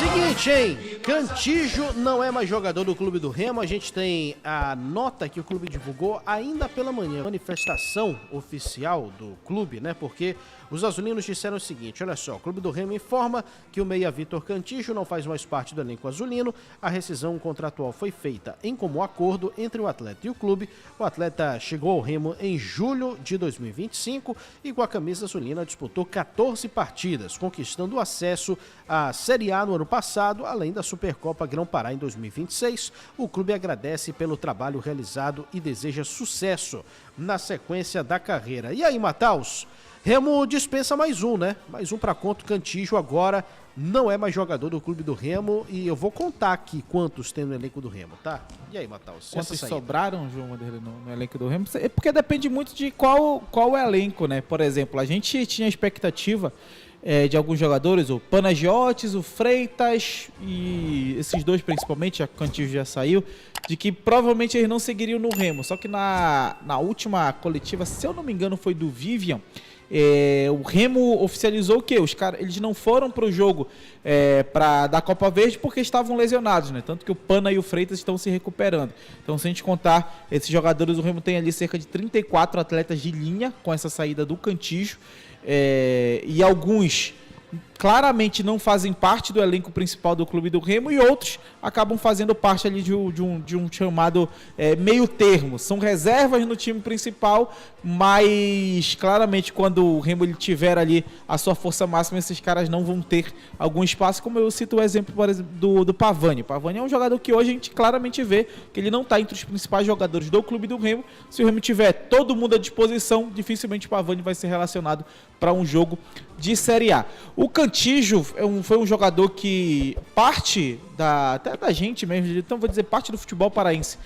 Seguinte, hein? Cantígio não é mais jogador do Clube do Remo. A gente tem a nota que o clube divulgou ainda pela manhã. Manifestação oficial do clube, né? Porque os azulinos disseram o seguinte, olha só, o Clube do Remo informa que o meia Vitor Cantígio não faz mais parte do elenco azulino. A rescisão contratual foi feita em comum acordo entre o atleta e o clube. O atleta chegou ao Remo em julho de 2025 e com a camisa azulina disputou 14 partidas, conquistando o acesso à Série A no ano passado, além da Supercopa Grão-Pará em 2026. O clube agradece pelo trabalho realizado e deseja sucesso na sequência da carreira. E aí, Mataus? Remo dispensa mais um, né? Mais um para conta. Cantígio agora não é mais jogador do Clube do Remo e eu vou contar aqui quantos tem no elenco do Remo, tá? E aí, Mataus? Quantos sobraram, João Vanderlei, no elenco do Remo? É porque depende muito de qual é o elenco, né? Por exemplo, a gente tinha expectativa de alguns jogadores, o Panagiotis, o Freitas e esses dois principalmente, a Cantígio já saiu, de que provavelmente eles não seguiriam no Remo. Só que na última coletiva, se eu não me engano, foi do Vivian, o Remo oficializou que os caras eles não foram para o jogo da Copa Verde porque estavam lesionados, né? Tanto que o Pana e o Freitas estão se recuperando. Então, se a gente contar esses jogadores, o Remo tem ali cerca de 34 atletas de linha com essa saída do Cantígio, e alguns claramente não fazem parte do elenco principal do Clube do Remo e outros acabam fazendo parte ali de um chamado meio termo. São reservas no time principal, mas claramente quando o Remo ele tiver ali a sua força máxima, esses caras não vão ter algum espaço, como eu cito o exemplo, por exemplo, do Pavani. O Pavani é um jogador que hoje a gente claramente vê que ele não está entre os principais jogadores do Clube do Remo. Se o Remo tiver todo mundo à disposição, dificilmente o Pavani vai ser relacionado para um jogo de Série A. O Cantígio foi um jogador que parte até da gente mesmo, então vou dizer parte do futebol paraense,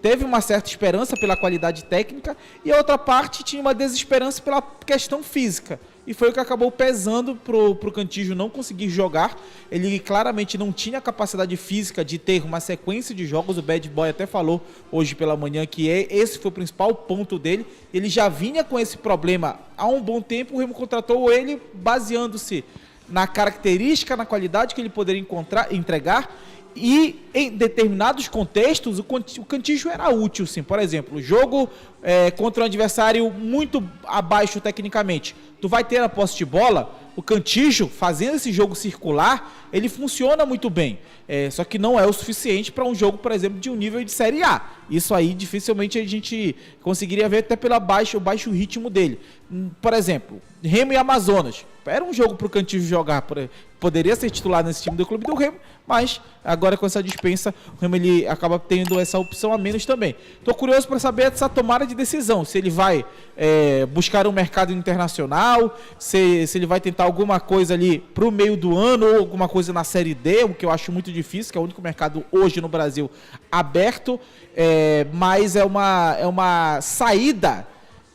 teve uma certa esperança pela qualidade técnica e a outra parte tinha uma desesperança pela questão física. E foi o que acabou pesando pro Cantígio não conseguir jogar. Ele claramente não tinha capacidade física de ter uma sequência de jogos. O Bad Boy até falou hoje pela manhã que esse foi o principal ponto dele. Ele já vinha com esse problema há um bom tempo. O Remo contratou ele baseando-se na característica, na qualidade que ele poderia entregar. E em determinados contextos, o Cantígio era útil, sim. Por exemplo, o jogo contra um adversário muito abaixo tecnicamente. Tu vai ter a posse de bola, o Cantígio, fazendo esse jogo circular, ele funciona muito bem. Só que não é o suficiente para um jogo, por exemplo, de um nível de Série A. Isso aí dificilmente a gente conseguiria ver até pelo baixo ritmo dele. Por exemplo, Remo e Amazonas. Era um jogo para o Cantígio jogar, poderia ser titular nesse time do Clube do Remo, mas agora com essa dispensa, o Remo ele acaba tendo essa opção a menos também. Estou curioso para saber essa tomada de decisão, se ele vai buscar um mercado internacional, se ele vai tentar alguma coisa ali para o meio do ano, ou alguma coisa na Série D, o que eu acho muito difícil, que é o único mercado hoje no Brasil aberto, mas é uma saída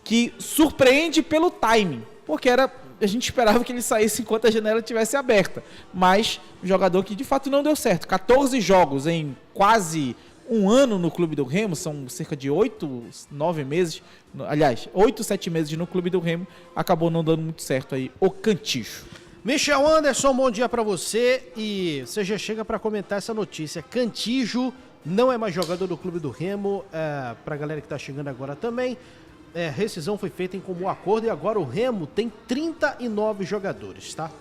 que surpreende pelo timing, porque a gente esperava que ele saísse enquanto a janela estivesse aberta, mas um jogador que de fato não deu certo. 14 jogos em quase um ano no Clube do Remo, são cerca de 8, 9 meses, aliás, 8, 7 meses no Clube do Remo, acabou não dando muito certo aí o Cantígio. Michel Anderson, bom dia para você e você já chega para comentar essa notícia. Cantígio não é mais jogador do Clube do Remo, para a galera que está chegando agora também. Rescisão foi feita em comum acordo e agora o Remo tem 39 jogadores, tá?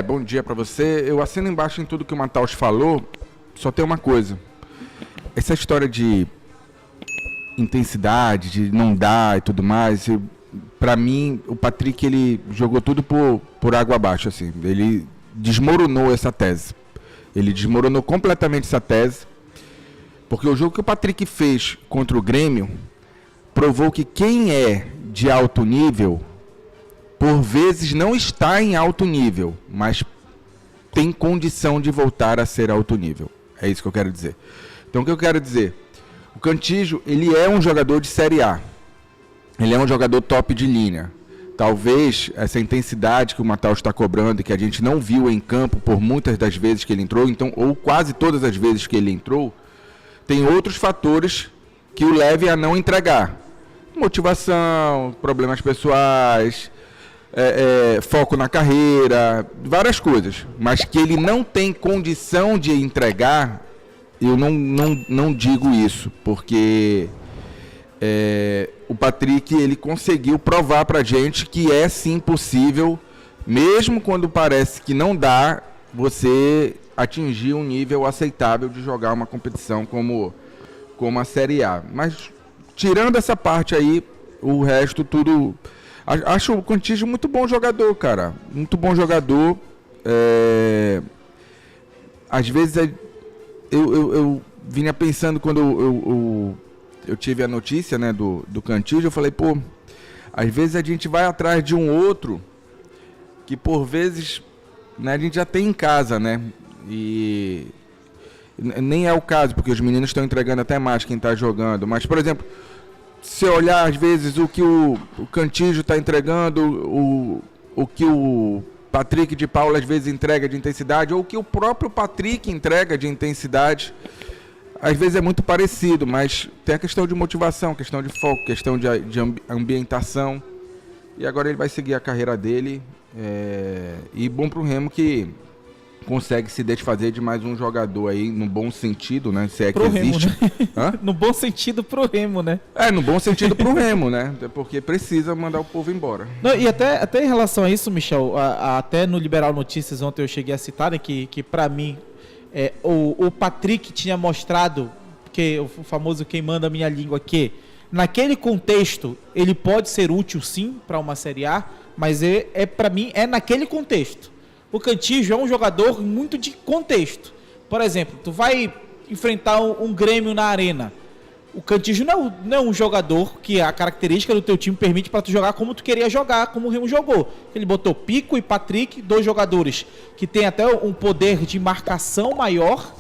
Bom dia pra você. Eu assino embaixo em tudo que o Mataus falou, só tem uma coisa. Essa história de intensidade, de não dar e tudo mais, pra mim, o Patrick, ele jogou tudo por água abaixo, assim. Ele desmoronou essa tese. Ele desmoronou completamente essa tese, porque o jogo que o Patrick fez contra o Grêmio provou que quem é de alto nível, por vezes não está em alto nível, mas tem condição de voltar a ser alto nível. É isso que eu quero dizer. Então, o que eu quero dizer? O Cantígio, ele é um jogador de Série A. Ele é um jogador top de linha. Talvez essa intensidade que o Mataus está cobrando e que a gente não viu em campo por muitas das vezes que ele entrou, então, ou quase todas as vezes que ele entrou, tem outros fatores que o levem a não entregar. Motivação, problemas pessoais, foco na carreira, várias coisas. Mas que ele não tem condição de entregar, eu não digo isso, porque o Patrick ele conseguiu provar pra gente que é sim possível, mesmo quando parece que não dá, você atingir um nível aceitável de jogar uma competição como a Série A. Mas tirando essa parte aí, o resto tudo... Acho o Cantígio muito bom jogador, cara. Muito bom jogador. Às vezes eu vinha pensando quando eu tive a notícia, né, do Cantígio, eu falei, pô, às vezes a gente vai atrás de um outro que por vezes, né, a gente já tem em casa, né? E nem é o caso, porque os meninos estão entregando até mais quem está jogando. Mas, por exemplo, se olhar às vezes o que o Cantígio está entregando, o que o Patrick de Paula às vezes entrega de intensidade, ou o que o próprio Patrick entrega de intensidade, às vezes é muito parecido, mas tem a questão de motivação, questão de foco, questão de ambientação. E agora ele vai seguir a carreira dele. E bom pro Remo que consegue se desfazer de mais um jogador aí, no bom sentido, né? Se é que existe. Remo, né? No bom sentido pro Remo, né? No bom sentido pro Remo, né? Porque precisa mandar o povo embora. Não, e até em relação a isso, Michel, até no Liberal Notícias ontem eu cheguei a citar, né, que pra mim o Patrick tinha mostrado, que o famoso quem manda a minha língua, que naquele contexto ele pode ser útil sim para uma Série A, mas para mim é naquele contexto. O Cantígio é um jogador muito de contexto. Por exemplo, tu vai enfrentar um Grêmio na arena. O Cantígio não é um jogador que a característica do teu time permite para tu jogar como tu queria jogar, como o Remo jogou. Ele botou Pico e Patrick, dois jogadores que tem até um poder de marcação maior.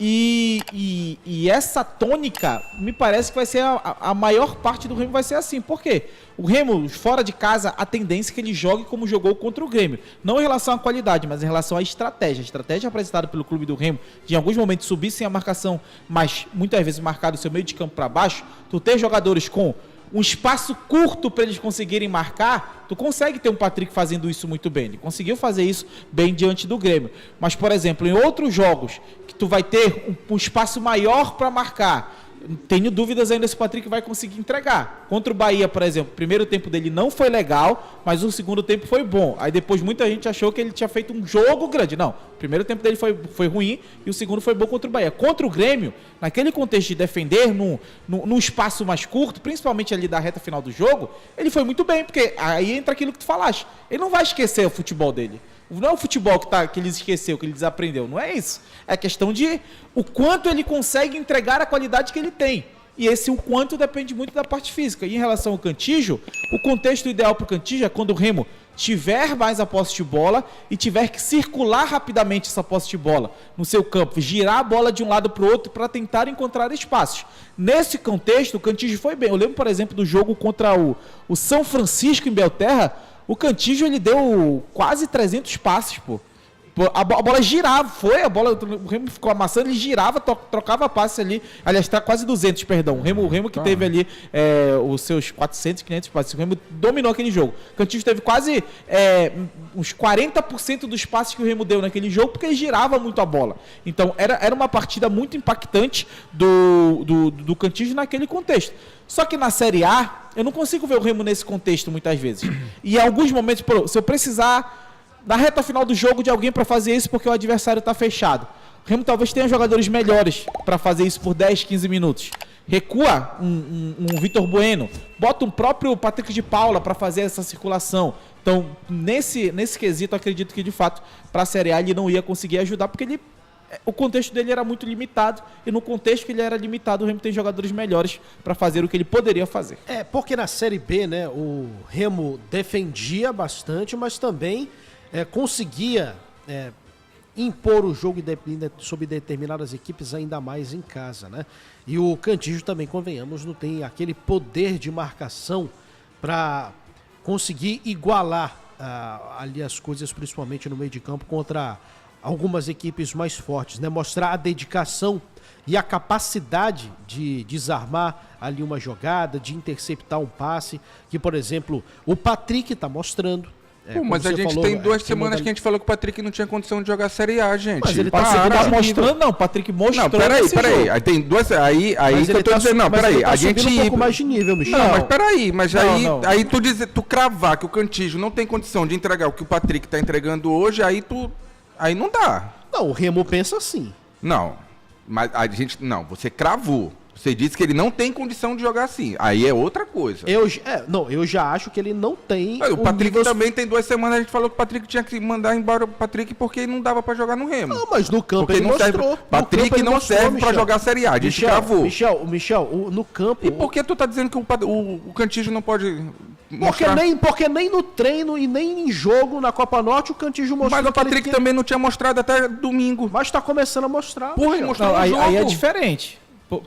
E essa tônica, me parece que vai ser a maior parte do Remo vai ser assim. Por quê? O Remo, fora de casa, a tendência é que ele jogue como jogou contra o Grêmio. Não em relação à qualidade, mas em relação à estratégia. A estratégia apresentada pelo clube do Remo, de em alguns momentos subir sem a marcação, mas muitas vezes marcar o seu meio de campo para baixo, tu ter jogadores com um espaço curto para eles conseguirem marcar, tu consegue ter um Patrick fazendo isso muito bem. Ele conseguiu fazer isso bem diante do Grêmio. Mas, por exemplo, em outros jogos, que tu vai ter um espaço maior para marcar, tenho dúvidas ainda se o Patrick vai conseguir entregar. Contra o Bahia, por exemplo, o primeiro tempo dele não foi legal, mas o segundo tempo foi bom. Aí depois muita gente achou que ele tinha feito um jogo grande. Não, o primeiro tempo dele foi ruim e o segundo foi bom contra o Bahia. Contra o Grêmio, naquele contexto de defender num espaço mais curto, principalmente ali da reta final do jogo, ele foi muito bem, porque aí entra aquilo que tu falaste. Ele não vai esquecer o futebol dele. Não é o futebol que ele esqueceu, que ele desaprendeu. Não é isso. É questão de o quanto ele consegue entregar a qualidade que ele tem. E o quanto depende muito da parte física. E em relação ao Cantígio, o contexto ideal para o Cantígio é quando o Remo tiver mais a posse de bola e tiver que circular rapidamente essa posse de bola no seu campo, girar a bola de um lado para o outro para tentar encontrar espaços. Nesse contexto, o Cantígio foi bem. Eu lembro, por exemplo, do jogo contra o São Francisco em Belterra. O Cantígio, ele deu quase 300 passes, pô. A bola girava, o Remo ficou amassando, ele girava, trocava passe ali, aliás, tá quase 200, perdão, o Remo que teve ali os seus 400, 500 passes, o Remo dominou aquele jogo. O Cantígio teve quase uns 40% dos passes que o Remo deu naquele jogo, porque ele girava muito a bola. Então, era uma partida muito impactante do Cantígio naquele contexto. Só que na Série A, eu não consigo ver o Remo nesse contexto muitas vezes. E em alguns momentos, se eu precisar na reta final do jogo de alguém para fazer isso porque o adversário está fechado, o Remo talvez tenha jogadores melhores para fazer isso por 10, 15 minutos. Recua um Vitor Bueno, bota um próprio Patrick de Paula para fazer essa circulação. Então, nesse quesito, acredito que de fato para a Série A ele não ia conseguir ajudar, porque o contexto dele era muito limitado, e no contexto que ele era limitado, o Remo tem jogadores melhores para fazer o que ele poderia fazer. Porque na Série B, né, o Remo defendia bastante, mas também conseguia impor o jogo sobre determinadas equipes, ainda mais em casa, né? E o Cantígio também, convenhamos, não tem aquele poder de marcação para conseguir igualar ali as coisas, principalmente no meio de campo, contra algumas equipes mais fortes, né? Mostrar a dedicação e a capacidade de desarmar ali uma jogada, de interceptar um passe, que, por exemplo, o Patrick está mostrando, Pô, mas a você gente falou, tem 2 tem semanas que a gente falou que o Patrick não tinha condição de jogar a Série A, gente. Mas ele tá Patrick subindo tá de nível. mostrando, não. O Patrick mostrou. Não, peraí. jogo. Aí tem 2. Aí Mas que ele eu tô tá dizendo, não, mas peraí. ele tá A gente. subindo um pouco mais de nível, Michel. Não, mas peraí, mas Não. aí tu cravar que o Cantígio não tem condição de entregar o que o Patrick tá entregando hoje, aí não dá. Não, o Remo pensa assim. Não, mas a gente, não, você cravou. Você disse que ele não tem condição de jogar assim. Aí é outra coisa. Eu já acho que ele não tem. O Patrick nível... também tem 2 semanas, a gente falou que o Patrick tinha que mandar embora o Patrick porque não dava pra jogar no Remo. Não, mas no campo Porque ele não serve, mostrou. Patrick não serve pra jogar a Série A, a gente cravou. Michel, no campo... E por que tu tá dizendo que o Cantígio não pode mostrar? Porque nem no treino e nem em jogo na Copa Norte o Cantígio mostrou. Mas o Patrick também não tinha mostrado até domingo. Mas tá começando a mostrar. Porra, ele Michel. mostrou Não, no aí jogo. é diferente.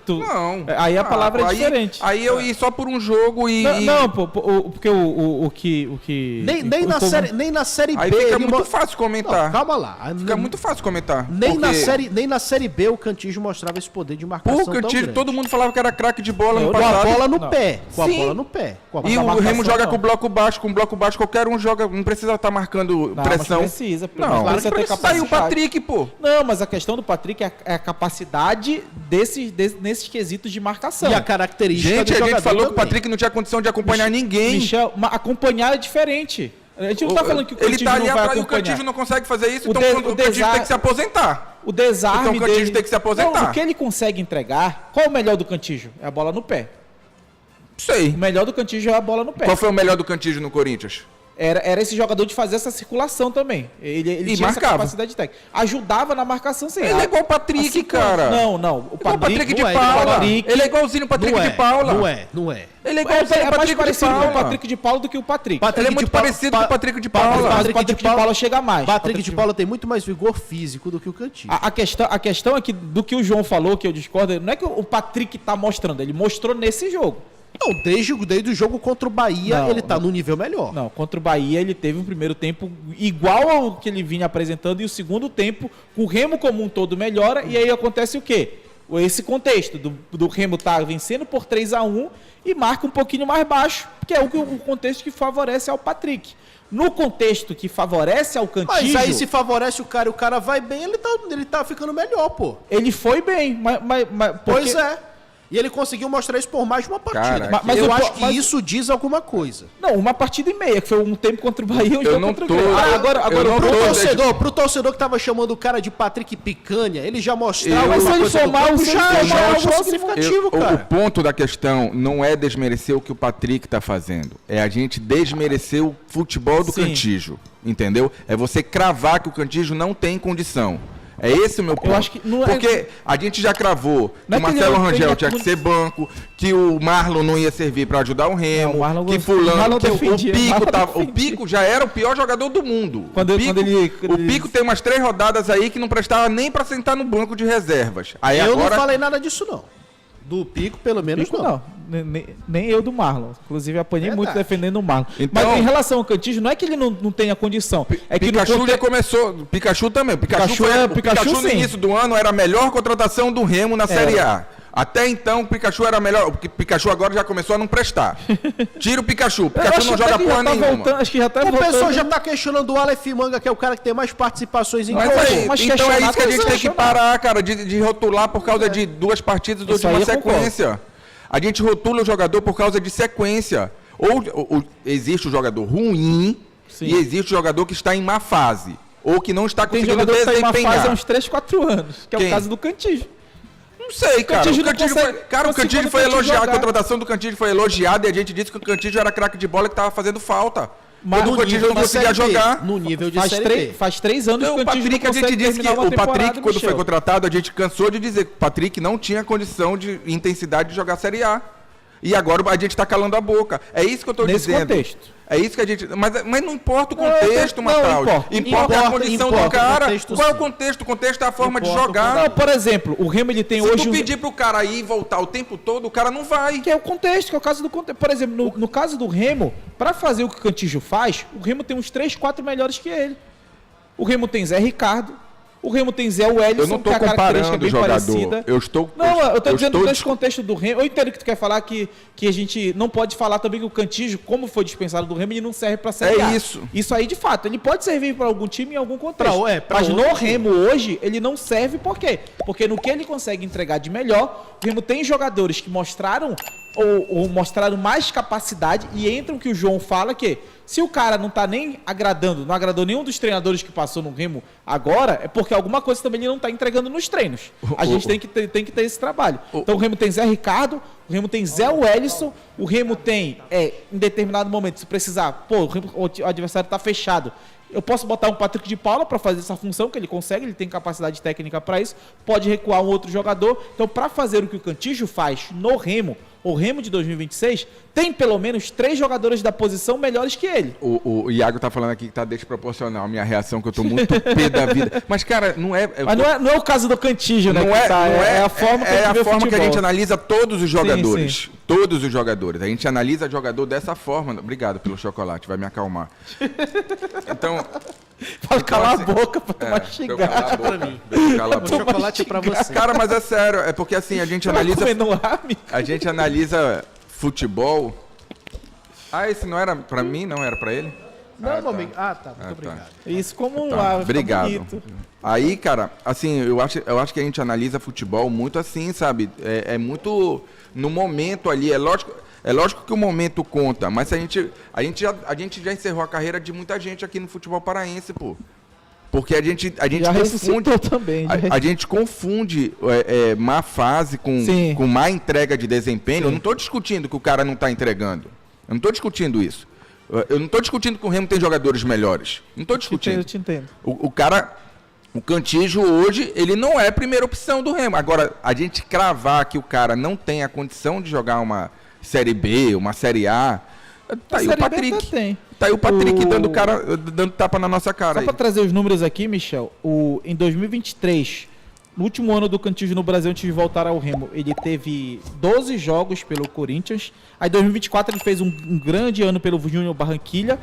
Não. Aí a palavra é diferente. Aí eu ir só por um jogo e... Não, porque o que... Nem na série B. Aí fica ele muito fácil comentar. Não, calma lá. Fica muito fácil comentar. Nem porque... na série B o Cantígio mostrava esse poder de marcação. Pô, o Cantígio, todo mundo falava que era craque de bola no com a passado. bola no Não. pé. Com a Sim. bola no pé. E o Remo joga não. com bloco baixo. Com bloco baixo qualquer um joga. Não precisa estar marcando Não, pressão. mas precisa. Não, Mas precisa ter Aí capacidade. o Patrick, pô. Não, mas a questão do Patrick é a capacidade nesses quesitos de marcação. E a característica Gente, do a gente jogador falou que o também. Patrick não tinha condição de acompanhar ninguém. Michel, acompanhar é diferente. A gente não tá falando que o Ele Cantígio tá ali não vai atrás e o acompanhar. Cantígio não consegue fazer isso, O então de- o o Cantígio desa- tem que se aposentar. O desarme Então o Cantígio dele... tem que se aposentar. Não, o que ele consegue entregar... Qual é o melhor do Cantígio? É a bola no pé. Sei. O melhor do Cantígio é a bola no pé. Qual foi o melhor do Cantígio no Corinthians? Era esse jogador de fazer essa circulação também. Ele E tinha marcava. essa capacidade técnica. Ajudava na marcação sem Ele é igual o Patrick, cara. Não. Igual o Patrick de não é, Paula. Patrick- Ele é igualzinho o Patrick Não é, de Paula. Não é. Ele é É, igualzinho o mais Patrick de parecido com o Paula. Patrick de Paula do que o Patrick. Ele é muito parecido com o Patrick de Paula. Mas o Patrick Patrick de Paula chega mais. Patrick de Paula tem muito mais vigor físico do que o Cantígio. A questão é que do que o João falou, que eu discordo, não é que o Patrick tá mostrando, ele mostrou nesse jogo. Não, desde o jogo contra o Bahia, Não, ele tá no nível melhor. Não, contra o Bahia ele teve um primeiro tempo igual ao que ele vinha apresentando e o segundo tempo com o Remo como um todo melhora e aí acontece o quê? Esse contexto do Remo tá vencendo por 3-1 e marca um pouquinho mais baixo, que é o contexto que favorece ao Patrick. No contexto que favorece ao Cantígio... Mas aí se favorece o cara e o cara vai bem, ele tá ficando melhor, pô. Ele foi bem, mas Pois porque- é. E ele conseguiu mostrar isso por mais de uma partida. Cara, mas eu eu- acho que mas- isso diz alguma coisa. Não, uma partida e meia, que foi um tempo contra o Bahia e um jogo não contra o tô- Grêmio. eu Agora não Pro tô- torcedor que tava chamando o cara de Patrick Picanha, ele já mostrava Eu- uma Mas se ele coisa for do mal, campo, se já ele for é mal, algo o próximo- significativo, O cara. ponto da questão não é desmerecer o que o Patrick tá fazendo. É a gente desmerecer o futebol do Sim. Cantígio. Entendeu? É você cravar que o Cantígio não tem condição. É esse o meu ponto. acho que não é- Porque a gente já cravou que Não é o que ele Marcelo não tem- Rangel tinha que ser banco, que o Marlon não ia servir pra ajudar o Remo, Não, o Marlon que o Marlon fulano, que defendia, o Pico Marlon tava, o defendia. Pico já era o pior jogador do mundo. Quando o Pico, ele- o Pico tem umas 3 rodadas aí que não prestava nem pra sentar no banco de reservas. Aí Eu agora não falei nada disso, não. Do Pico, pelo menos, Pico, não. Nem eu do Marlon. Inclusive, apanhei Verdade. muito defendendo o Marlon. Então- Mas em relação ao Cantígio, não é que ele não tenha condição. É que Pikachu no já começou. Pikachu também. Pikachu no sim. início do ano era a melhor contratação do Remo na Série A. Até então, o Pikachu era melhor. Porque Pikachu agora já começou a não prestar. Tira o Pikachu. Eu Pikachu acho não até joga que já porra tá nenhuma. voltando, acho que já tá O voltando. pessoal já tá questionando o Aleph Manga, que é o cara que tem mais participações em Mas campo. aí, mas então é questionar isso que a gente tem que tem que questionar. parar, cara, de rotular por causa de 2 partidas da Isso aí última eu concordo. sequência. A gente rotula o jogador por causa de sequência. Ou existe o jogador ruim Sim. e existe o jogador que está em má fase. Ou que não está Tem conseguindo jogador que tá em uma desempenhar. fase há uns 3, 4 anos. Que é Quem? o caso do Cantígio. Não sei, cara. Cantígio O não Cantígio consegue- foi, cara, o conseguiu Cantígio no foi Cantígio elogiado, a jogar. contratação do Cantígio foi elogiada e a gente disse que o Cantígio era craque de bola que estava fazendo falta. Mas Quando o no Cantígio nível não da conseguia Série B, jogar. No nível de Faz Série B. 3 anos Então, que o o Cantígio Patrick, não a gente consegue disse que terminar uma o Patrick, temporada, quando foi Michel. contratado, a gente cansou de dizer que o Patrick não tinha condição de intensidade de jogar a Série A. E agora a gente tá calando a boca. É isso que eu tô Nesse dizendo. contexto. É isso que a gente. Mas não importa o contexto, Não, Matheus. importa. Importa a condição do Importa, cara. contexto, Qual é o sim. contexto? O contexto é a forma de Importa, jogar. Não, por exemplo, o Remo ele tem Se hoje tu um- pedir pro cara ir e voltar o tempo todo, o cara não vai. que é o contexto, que é o caso do contexto. Por exemplo, no caso do Remo, pra fazer o que o Cantígio faz, o Remo tem uns 3, 4 melhores que ele. O Remo tem Zé Ricardo, O Remo tem Zé Wellison, Eu não tô que a característica é comparando bem o jogador. parecida. Eu tô dizendo nesse contexto do Remo. Eu entendo que tu quer falar que a gente não pode falar também que o Cantígio, como foi dispensado do Remo, ele não serve pra Série A. É isso. Isso aí, de fato, ele pode servir para algum time em algum contexto. Mas outro no Remo hoje, ele não serve por quê? Porque no que ele consegue entregar de melhor, o Remo tem jogadores que mostraram ou mostraram mais capacidade e entra o que o João fala que se o cara não tá nem agradando, não agradou nenhum dos treinadores que passou no Remo agora, é porque alguma coisa também ele não tá entregando nos treinos. A gente tem que ter esse trabalho. Então o Remo tem Zé Ricardo, o Remo tem Zé Wellison, o Remo tem, em determinado momento, se precisar, o adversário tá fechado, eu posso botar um Patrick de Paula para fazer essa função, que ele consegue, ele tem capacidade técnica para isso, pode recuar um outro jogador. Então, para fazer o que o Cantígio faz no Remo, o Remo de 2026, tem pelo menos 3 jogadores da posição melhores que ele. O Iago tá falando aqui que tá desproporcional a minha reação, que eu tô muito pé da vida. Mas, cara, não é... Mas não é o caso do Cantígio, né? É a forma que a gente analisa todos os jogadores. Sim. Todos os jogadores. A gente analisa jogador dessa forma. Obrigado pelo chocolate, vai me acalmar. Então... Fala, cala a boca pra tu mastigar. O chocolate é pra você. Cara, mas é sério, é porque assim, a gente analisa futebol. Esse não era pra mim, não era pra ele? Não, meu amigo. Muito obrigado. Isso como obrigado. Bonito. Aí, cara, assim, eu acho que a gente analisa futebol muito assim, sabe? É muito no momento ali, é lógico que o momento conta, mas a gente já encerrou a carreira de muita gente aqui no futebol paraense, pô. Porque a gente confunde também. A gente confunde má fase com má entrega de desempenho. Sim. Eu não estou discutindo que o cara não está entregando. Eu não estou discutindo isso. Eu não estou discutindo que o Remo tem jogadores melhores. Não estou discutindo. Eu te entendo. O Cantígio hoje, ele não é a primeira opção do Remo. Agora, a gente cravar que o cara não tem a condição de jogar uma Série B, uma Série A, tá aí o Patrick. Tá aí o Patrick dando tapa na nossa cara. Só para trazer os números aqui, Michel, em 2023, no último ano do Cantígio no Brasil, antes de voltar ao Remo, ele teve 12 jogos pelo Corinthians. Aí em 2024 ele fez um grande ano pelo Júnior Barranquilla.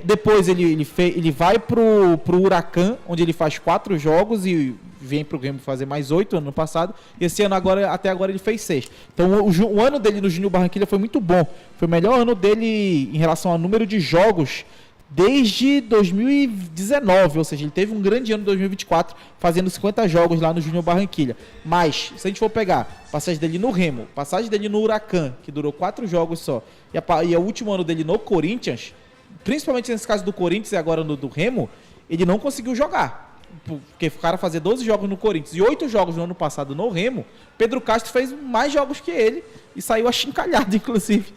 Depois ele vai pro Huracan, onde ele faz 4 jogos e vem pro Remo fazer mais 8 ano passado. E esse ano até agora ele fez 6. Então o ano dele no Júnior Barranquilla foi muito bom. Foi o melhor ano dele em relação ao número de jogos desde 2019, ou seja, ele teve um grande ano em 2024, fazendo 50 jogos lá no Júnior Barranquilla. Mas, se a gente for pegar passagem dele no Remo, passagem dele no Huracan, que durou 4 jogos só, e o último ano dele no Corinthians, principalmente nesse caso do Corinthians e agora no do Remo, ele não conseguiu jogar. Porque o cara fazer 12 jogos no Corinthians e 8 jogos no ano passado no Remo, Pedro Castro fez mais jogos que ele e saiu achincalhado, inclusive.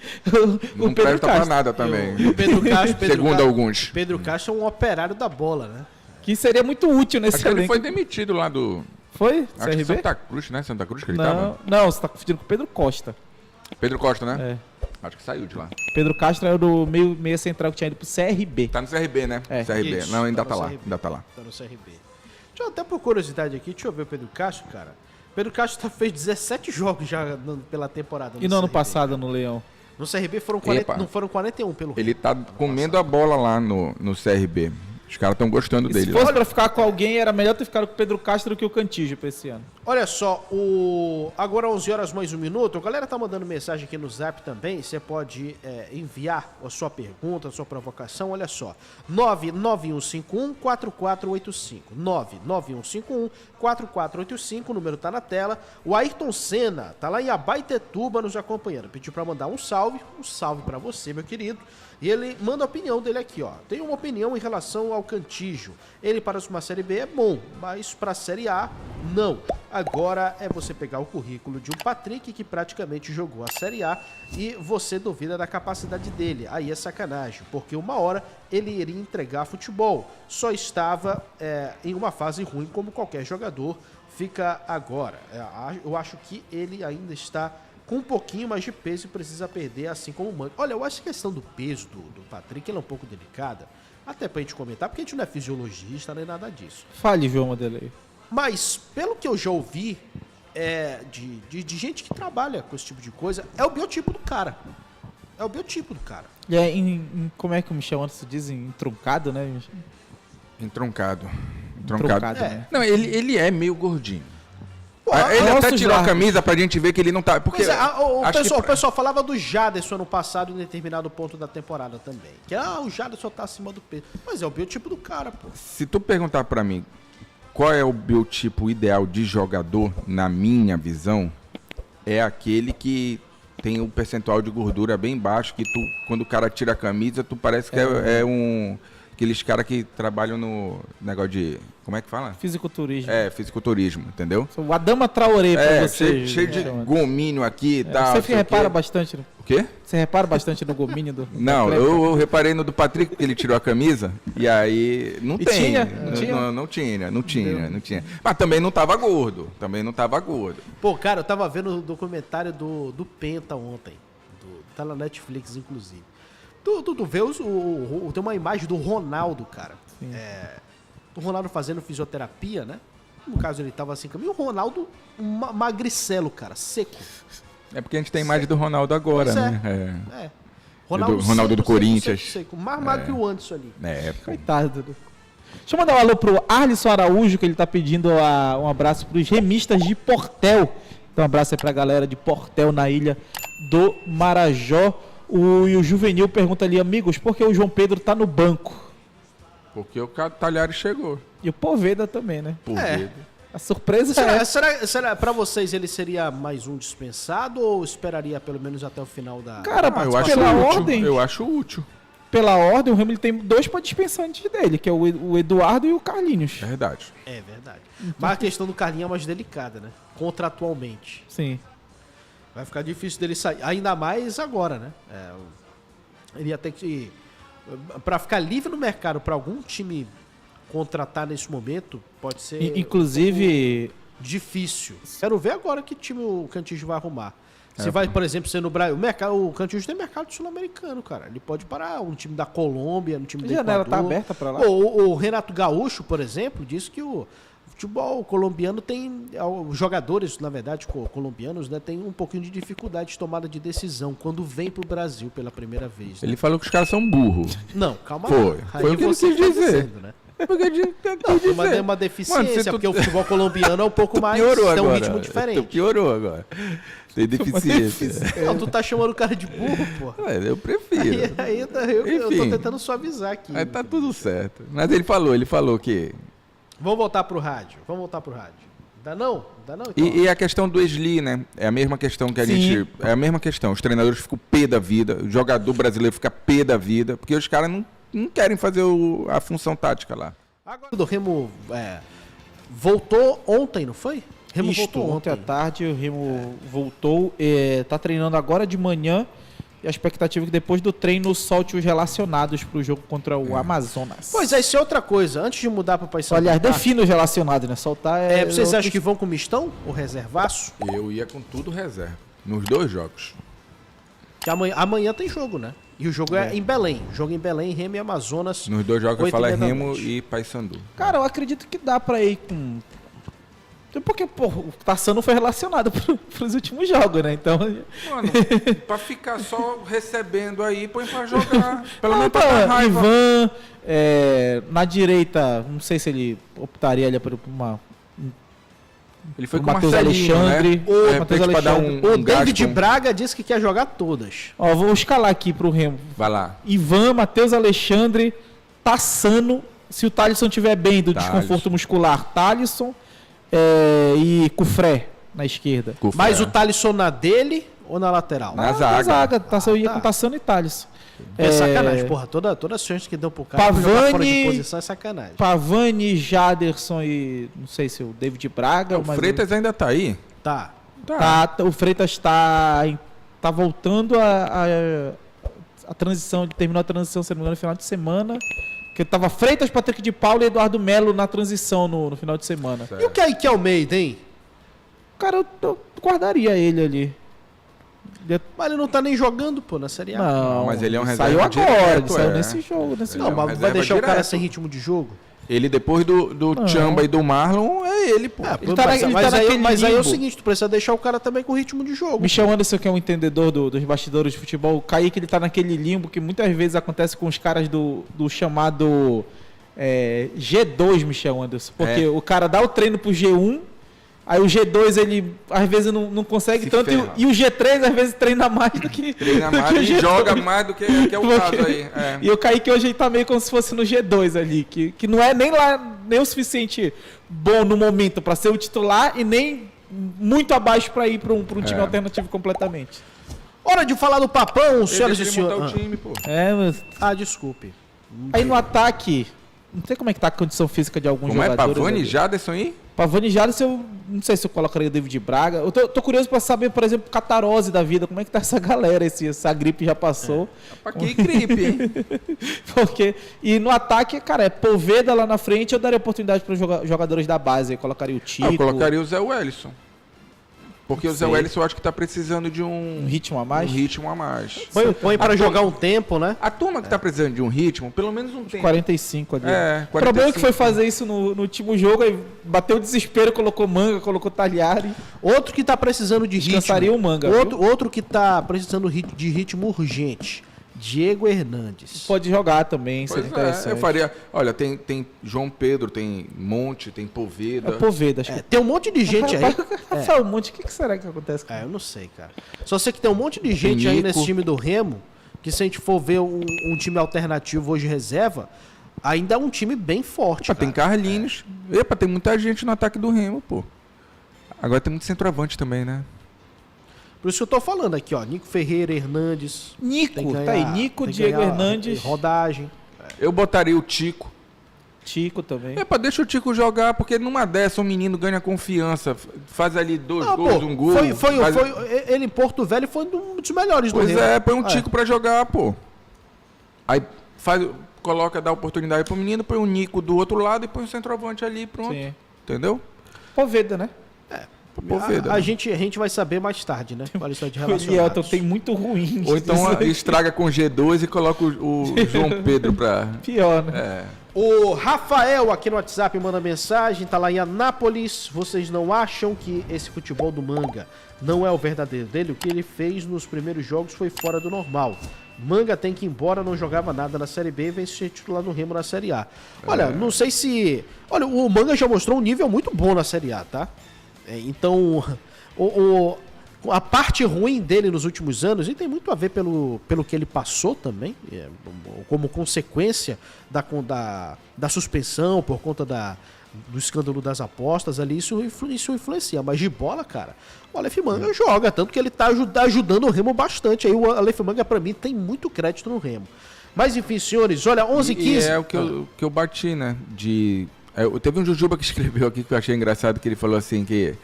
Não presta pra nada também. O Pedro Castro, segundo alguns. Pedro Castro é um operário da bola, né? Que seria muito útil nesse elenco. Ele foi demitido lá do... Foi? Acho que Santa Cruz, né? Santa Cruz que ele tava? Não, você tá confundindo com o Pedro Costa. Pedro Costa, né? É. Acho que saiu de lá. Pedro Castro era do meia central que tinha ido pro CRB. Tá no CRB, né? CRB. Isso, não, ainda tá lá. Ainda tá lá. Tá no CRB. Até por curiosidade aqui, deixa eu ver o Pedro Castro, cara. Pedro Castro fez 17 jogos já pela temporada. E no ano passado no Leão? No CRB não foram 41 pelo Ele tá comendo a bola lá no CRB. Os caras estão gostando dele. Se fosse pra ficar com alguém, era melhor ter ficado com o Pedro Castro do que o Cantígio pra esse ano. Olha só, agora 11 horas mais 1 minuto, a galera tá mandando mensagem aqui no Zap também, você pode enviar a sua pergunta, a sua provocação, olha só, 99151-4485, 99151-4485, o número tá na tela, o Ayrton Senna tá lá em Abaetetuba nos acompanhando, pediu pra mandar um salve pra você, meu querido. E ele manda a opinião dele aqui, ó. Tem uma opinião em relação ao Cantígio. Ele para uma Série B é bom, mas para a Série A, não. Agora é você pegar o currículo de um Patrick que praticamente jogou a Série A e você duvida da capacidade dele. Aí é sacanagem, porque uma hora ele iria entregar futebol. Só estava em uma fase ruim como qualquer jogador fica agora. Eu acho que ele ainda está com um pouquinho mais de peso e precisa perder, assim como o Mano. Olha, eu acho que a questão do peso do Patrick ela é um pouco delicada, até pra gente comentar, porque a gente não é fisiologista nem nada disso. Fale, João Madelei. Mas, pelo que eu já ouvi de gente que trabalha com esse tipo de coisa, é o biotipo do cara. É o biotipo do cara. E como é que o Michel antes diz? Entroncado, né, Michel? Entroncado. Troncado. Né? Não, ele é meio gordinho. Pô, Ele até nossos tirou a largos. camisa pra gente ver que ele não tá... Porque Pois é, acho o pessoal falava do Jaderson ano passado em determinado ponto da temporada também. Que o Jaderson tá acima do peso. Mas é o biotipo do cara, pô. Se tu perguntar pra mim qual é o biotipo ideal de jogador, na minha visão, é aquele que tem um percentual de gordura bem baixo, que tu, quando o cara tira a camisa, tu parece que é um... Aqueles caras que trabalham no negócio de... Como é que fala? Fisiculturismo. Fisiculturismo, entendeu? O Adama Traoré pra você. Cheio de gomínio aqui e tal. Você repara bastante. O quê? Você repara bastante no gomínio do... Não, eu reparei no do Patrick, porque ele tirou a camisa, e aí não E tem. tinha? Não tinha. Mas também não tava gordo. Pô, cara, eu tava vendo o documentário do Penta ontem. Tá na Netflix, inclusive. Tu vê tem uma imagem do Ronaldo, cara. O Ronaldo fazendo fisioterapia, né? No caso, ele tava assim, e o Ronaldo magricelo, cara, seco. É porque a gente tem imagem do Ronaldo agora, Pois né? Ronaldo do Corinthians. Seco, mais magro que o Anderson ali. Coitado. Deixa eu mandar um alô pro Arlisson Araújo, que ele tá pedindo um abraço pros remistas de Portel. Então um abraço aí pra galera de Portel, na ilha do Marajó. E o Juvenil pergunta ali, amigos, por que o João Pedro tá no banco? Porque o Talhares chegou. E o Poveda também, né? Poveda. A surpresa Será pra vocês ele seria mais um dispensado ou esperaria pelo menos até o final da... Cara, eu acho pela útil. ordem... Eu acho útil. Pela ordem, o Remo ele tem 2 para dispensar antes dele, que é o Eduardo e o Carlinhos. Verdade. É verdade. Mas a questão do Carlinhos é mais delicada, né? Contratualmente. Sim. Vai ficar difícil dele sair. Ainda mais agora, né? Ele ia ter que... Pra ficar livre no mercado, pra algum time contratar nesse momento, pode ser... Inclusive... difícil. Quero ver agora que time o Cantígio vai arrumar. Se vai, por exemplo, ser no Brasil... O Cantígio tem mercado sul-americano, cara. Ele pode parar um time da Colômbia, um time do Equador. A janela tá aberta pra lá. O Renato Gaúcho, por exemplo, disse que o futebol colombiano tem... Os jogadores, na verdade, colombianos, né, tem um pouquinho de dificuldade de tomada de decisão quando vem pro Brasil pela primeira vez. Né? Ele falou que os caras são burros. Não, calma Foi. Aí Foi o que ele quis dizer. Dizendo, né? Mas é uma deficiência, porque o futebol colombiano é um pouco mais... Tem um ritmo diferente. Tu piorou agora. Tem deficiência. Não, tu tá chamando o cara de burro, pô. Eu prefiro. Eu tô tentando suavizar aqui. Aí tá tudo certo. Mas ele falou que... Vamos voltar pro rádio. Dá não? Então. E a questão do Esli, né? É a mesma questão que a gente... É a mesma questão. Os treinadores ficam pé da vida. O jogador brasileiro fica pé da vida. Porque os caras não querem fazer a função tática lá. Agora do Remo voltou ontem, não foi? Remo voltou ontem à tarde, o Remo voltou, tá treinando agora de manhã, e a expectativa é que depois do treino solte os relacionados para o jogo contra o Amazonas. Pois é, isso é outra coisa. Antes de mudar para o Paysandu... Aliás, defina os relacionados, né? Soltar vocês acham que vão com mistão? O reservaço? Eu ia com tudo reserva. Nos 2 jogos. Que amanhã tem jogo, né? E o jogo é em Belém. O jogo em Belém, Remo e Amazonas. Nos 2 jogos eu falo Remo e Paysandu. Cara, eu acredito que dá pra ir com... Porque, pô, o Tassano foi relacionado pros últimos jogos, né? Então... Mano, pra ficar só recebendo aí, põe pra jogar. Pelo menos pra dar raiva. Ivan, na direita, não sei se ele optaria ali por uma... Ele foi o com o Matheus Marcelinho, Alexandre. né? O Matheus O David Braga disse que quer jogar todas. Ó, vou escalar aqui pro Remo. Vai lá. Ivan, Matheus Alexandre, Tassano, se o Thalisson estiver bem do desconforto muscular, Thalisson e Cufré na esquerda. Mas o Thalisson na dele ou na lateral? Na zaga. Eu ia com Tassano e Thalisson. É sacanagem, porra. Toda a chance que deu pro cara Pavani, jogar fora de posição é sacanagem. Pavani, Jaderson e não sei se o David Braga. O Freitas ainda tá aí? Tá. O Freitas tá voltando a transição, ele terminou a transição, se não me engano, no final de semana. Porque tava Freitas, Patrick de Paula e Eduardo Melo na transição no final de semana. Certo. E o Kaique Almeida, hein? Cara, eu guardaria ele ali. Mas ele não tá nem jogando, pô, na Série A. Não, mas ele é um reserva saiu agora, direto, ele saiu nesse jogo. Não, mas vai deixar o cara sem ritmo de jogo? Ele, depois do Chamba e do Marlon, é ele, pô. Mas aí é o seguinte, tu precisa deixar o cara também com ritmo de jogo. Michel Anderson, que é um entendedor dos bastidores de futebol, o Kaique, ele tá naquele limbo que muitas vezes acontece com os caras do chamado G2, Michel Anderson. Porque o cara dá o treino pro G1, aí o G2 ele às vezes não consegue Se tanto, ferra. e o G3 às vezes treina mais do que Treina do mais que o e G2. joga mais do que é o caso aí. É. E o Kaique hoje ele tá meio como se fosse no G2 ali, que não é nem lá nem o suficiente bom no momento para ser o titular e nem muito abaixo para ir para um time alternativo completamente. Hora de falar do Papão, Ele senhoras e deixa ele montar senhores. o time, pô. Mas Desculpe. aí no ataque, não sei como é que tá a condição física de alguns Como é jogadores. Pavani e ali. Jaderson aí? Pavani e Jadson, eu não sei se eu colocaria o David Braga. Eu tô curioso para saber, por exemplo, Catarose da vida, como é que tá essa galera, essa gripe já passou. Pra que gripe, hein? Porque, e no ataque, cara, é Poveda lá na frente, eu daria oportunidade para os jogadores da base. Eu colocaria o Tico, Eu colocaria o Zé Wellison. Porque o Zé Sei. Wellison eu acho que tá precisando de um ritmo a mais. um ritmo a mais. Põe pra jogar um tempo, né? A turma que tá precisando de um ritmo, pelo menos um tempo. 45 ali. É, O problema é que 45. foi fazer isso no último jogo, aí bateu o desespero, colocou Manga, colocou Tagliari. Outro que tá precisando de ritmo. Descansaria o Manga, Outro que tá precisando de ritmo urgente. Diego Hernandes. Pode jogar também, Pois seria interessante. eu faria. Olha, tem João Pedro, tem Monte, tem Poveda. É Poveda, acho que. Tem um monte de gente aí. Rafael Monte, o que será que acontece com Eu não sei, cara. Só sei que tem um monte de gente aí Nico. nesse time do Remo, que se a gente for ver um time alternativo hoje reserva, ainda é um time bem forte, Tem cara. Carlinhos. Epa, tem muita gente no ataque do Remo, pô. Agora tem muito centroavante também, né? Por isso que eu tô falando aqui, ó. Nico Ferreira, Hernandes. Nico, Tem que tá aí. ganhar- Nico, tem que Diego ganhar Hernandes, Rodagem. Eu botaria o Tico. Tico também. Epa, deixa o Tico jogar, porque numa dessa um menino ganha confiança. Faz ali dois Não, gols, pô, um gol. ele em Porto Velho foi um dos melhores do Pois Remo. põe um Tico pra jogar, pô. Aí dá oportunidade pro menino, põe o Nico do outro lado e põe o centroavante ali, pronto. Sim. Entendeu? Poveda, né? Poveda. A gente vai saber mais tarde, né? Qual é a história de O Elielton relacionados. tem muito ruim. Ou então estraga com G2 e coloca o João Pedro pra... Pior, né? É. O Rafael aqui no WhatsApp manda mensagem, tá lá em Anápolis. Vocês não acham que esse futebol do Manga não é o verdadeiro dele? O que ele fez nos primeiros jogos foi fora do normal. Manga tem que ir embora, não jogava nada na Série B e vem ser titular no Remo na Série A. Olha, não sei se... Olha, o Manga já mostrou um nível muito bom na Série A, tá? Então, a parte ruim dele nos últimos anos, e tem muito a ver pelo que ele passou também, como consequência da suspensão, por conta do escândalo das apostas ali, isso influencia. Mas de bola, cara, o Aleph Manga joga, tanto que ele tá ajudando o Remo bastante. Aí o Aleph Manga, pra mim, tem muito crédito no Remo. Mas enfim, senhores, olha, 11h15... E é o que eu bati, né? Teve um Jujuba que escreveu aqui que eu achei engraçado, que ele falou assim, que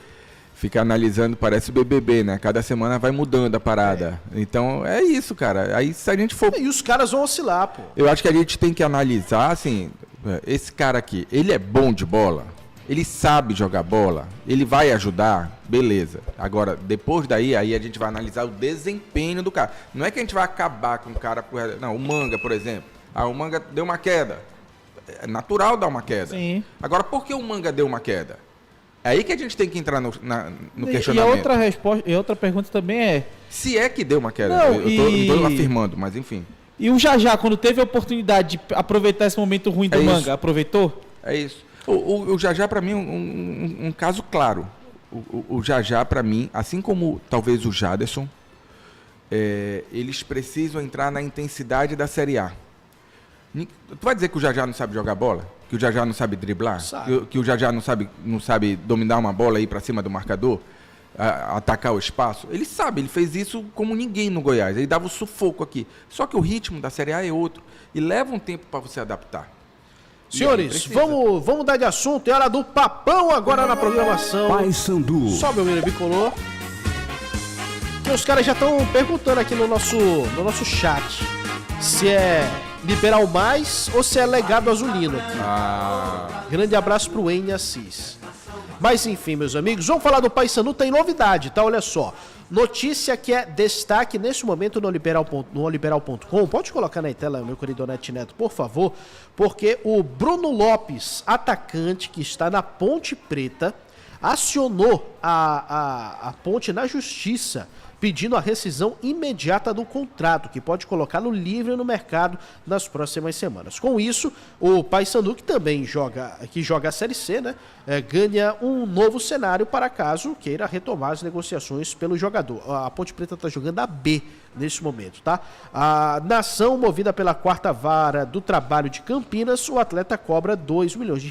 fica analisando, parece o BBB, né? Cada semana vai mudando a parada. Então, é isso, cara. Aí, se a gente for... E os caras vão oscilar, pô. Eu acho que a gente tem que analisar, assim, esse cara aqui, ele é bom de bola? Ele sabe jogar bola? Ele vai ajudar? Beleza. Agora, depois daí, aí a gente vai analisar o desempenho do cara. Não é que a gente vai acabar com o cara... Não, o Manga, por exemplo. O Manga deu uma queda. É natural dar uma queda. Sim. Agora, por que o Manga deu uma queda? É aí que a gente tem que entrar no E questionamento. a outra resposta, e outra pergunta também é... Se é que deu uma queda. Não, Eu tô afirmando, mas enfim. E o Jajá, quando teve a oportunidade de aproveitar esse momento ruim do Manga, isso. aproveitou? É isso. O Jajá, pra mim, um caso claro. O Jajá, pra mim, assim como talvez o Jaderson, eles precisam entrar na intensidade da Série A. Tu vai dizer que o Jajá não sabe jogar bola? Que o Jajá não sabe driblar? Sabe. Que o Jajá não sabe dominar uma bola aí pra cima do marcador? Atacar o espaço? Ele sabe, ele fez isso como ninguém no Goiás. Ele dava o sufoco aqui. Só que o ritmo da Série A é outro. E leva um tempo pra você adaptar. Senhores, vamos mudar de assunto. É hora do Papão agora na programação. Paysandu. Sobe o menino bicolor. E os caras já estão perguntando aqui no nosso chat se é Liberal Mais ou se é Legado Azulino aqui. Grande abraço pro N Assis. Mas enfim, meus amigos, vamos falar do Paysandu, tem novidade, tá? Olha só. Notícia que é destaque nesse momento no liberal.com. Pode colocar na tela, meu querido Onete Neto, por favor. Porque o Bruno Lopes, atacante que está na Ponte Preta, acionou a Ponte na justiça pedindo a rescisão imediata do contrato, que pode colocá-lo livre no mercado nas próximas semanas. Com isso, o Paysandu, que também joga a Série C, né, ganha um novo cenário para caso queira retomar as negociações pelo jogador. A Ponte Preta está jogando a B nesse momento, tá? A nação, movida pela 4ª Vara do Trabalho de Campinas, o atleta cobra R$2 milhões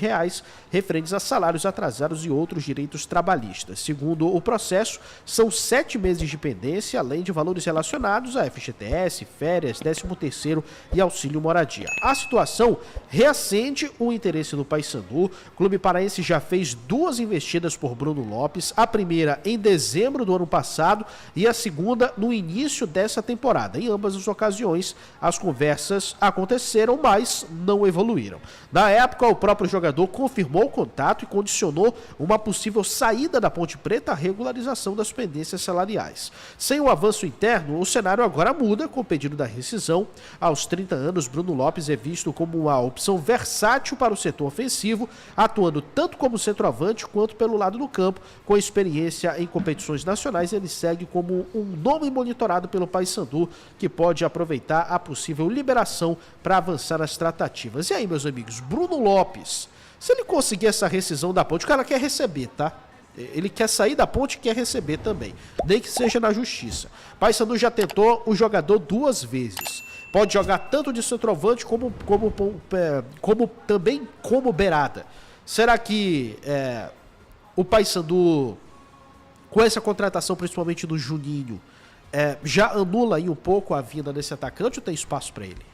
referentes a salários atrasados e outros direitos trabalhistas. Segundo o processo, são 7 meses de pendência, além de valores relacionados a FGTS, férias, 13º e auxílio moradia. A situação reacende o interesse do Paysandu. O clube paraense já fez 2 investidas por Bruno Lopes, a primeira em dezembro do ano passado e a segunda no início dessa temporada. Em ambas as ocasiões, as conversas aconteceram, mas não evoluíram. Na época, o próprio jogador confirmou o contato e condicionou uma possível saída da Ponte Preta à regularização das pendências salariais. Sem o avanço interno, o cenário agora muda com o pedido da rescisão. Aos 30 anos, Bruno Lopes é visto como uma opção versátil para o setor ofensivo, atuando tanto como centroavante quanto pelo lado do campo. Com experiência em competições nacionais, ele segue como um nome monitorado pelo Paysandu, que pode aproveitar a possível liberação para avançar nas tratativas. E aí, meus amigos, Bruno Lopes, se ele conseguir essa rescisão da Ponte, o cara quer receber, tá? Ele quer sair da Ponte e quer receber também, nem que seja na justiça. Paysandu já tentou o jogador 2 vezes. Pode jogar tanto de centroavante como também como beirada. Será que o Paysandu, com essa contratação principalmente do Juninho, já anula aí um pouco a vinda desse atacante ou tem espaço para ele?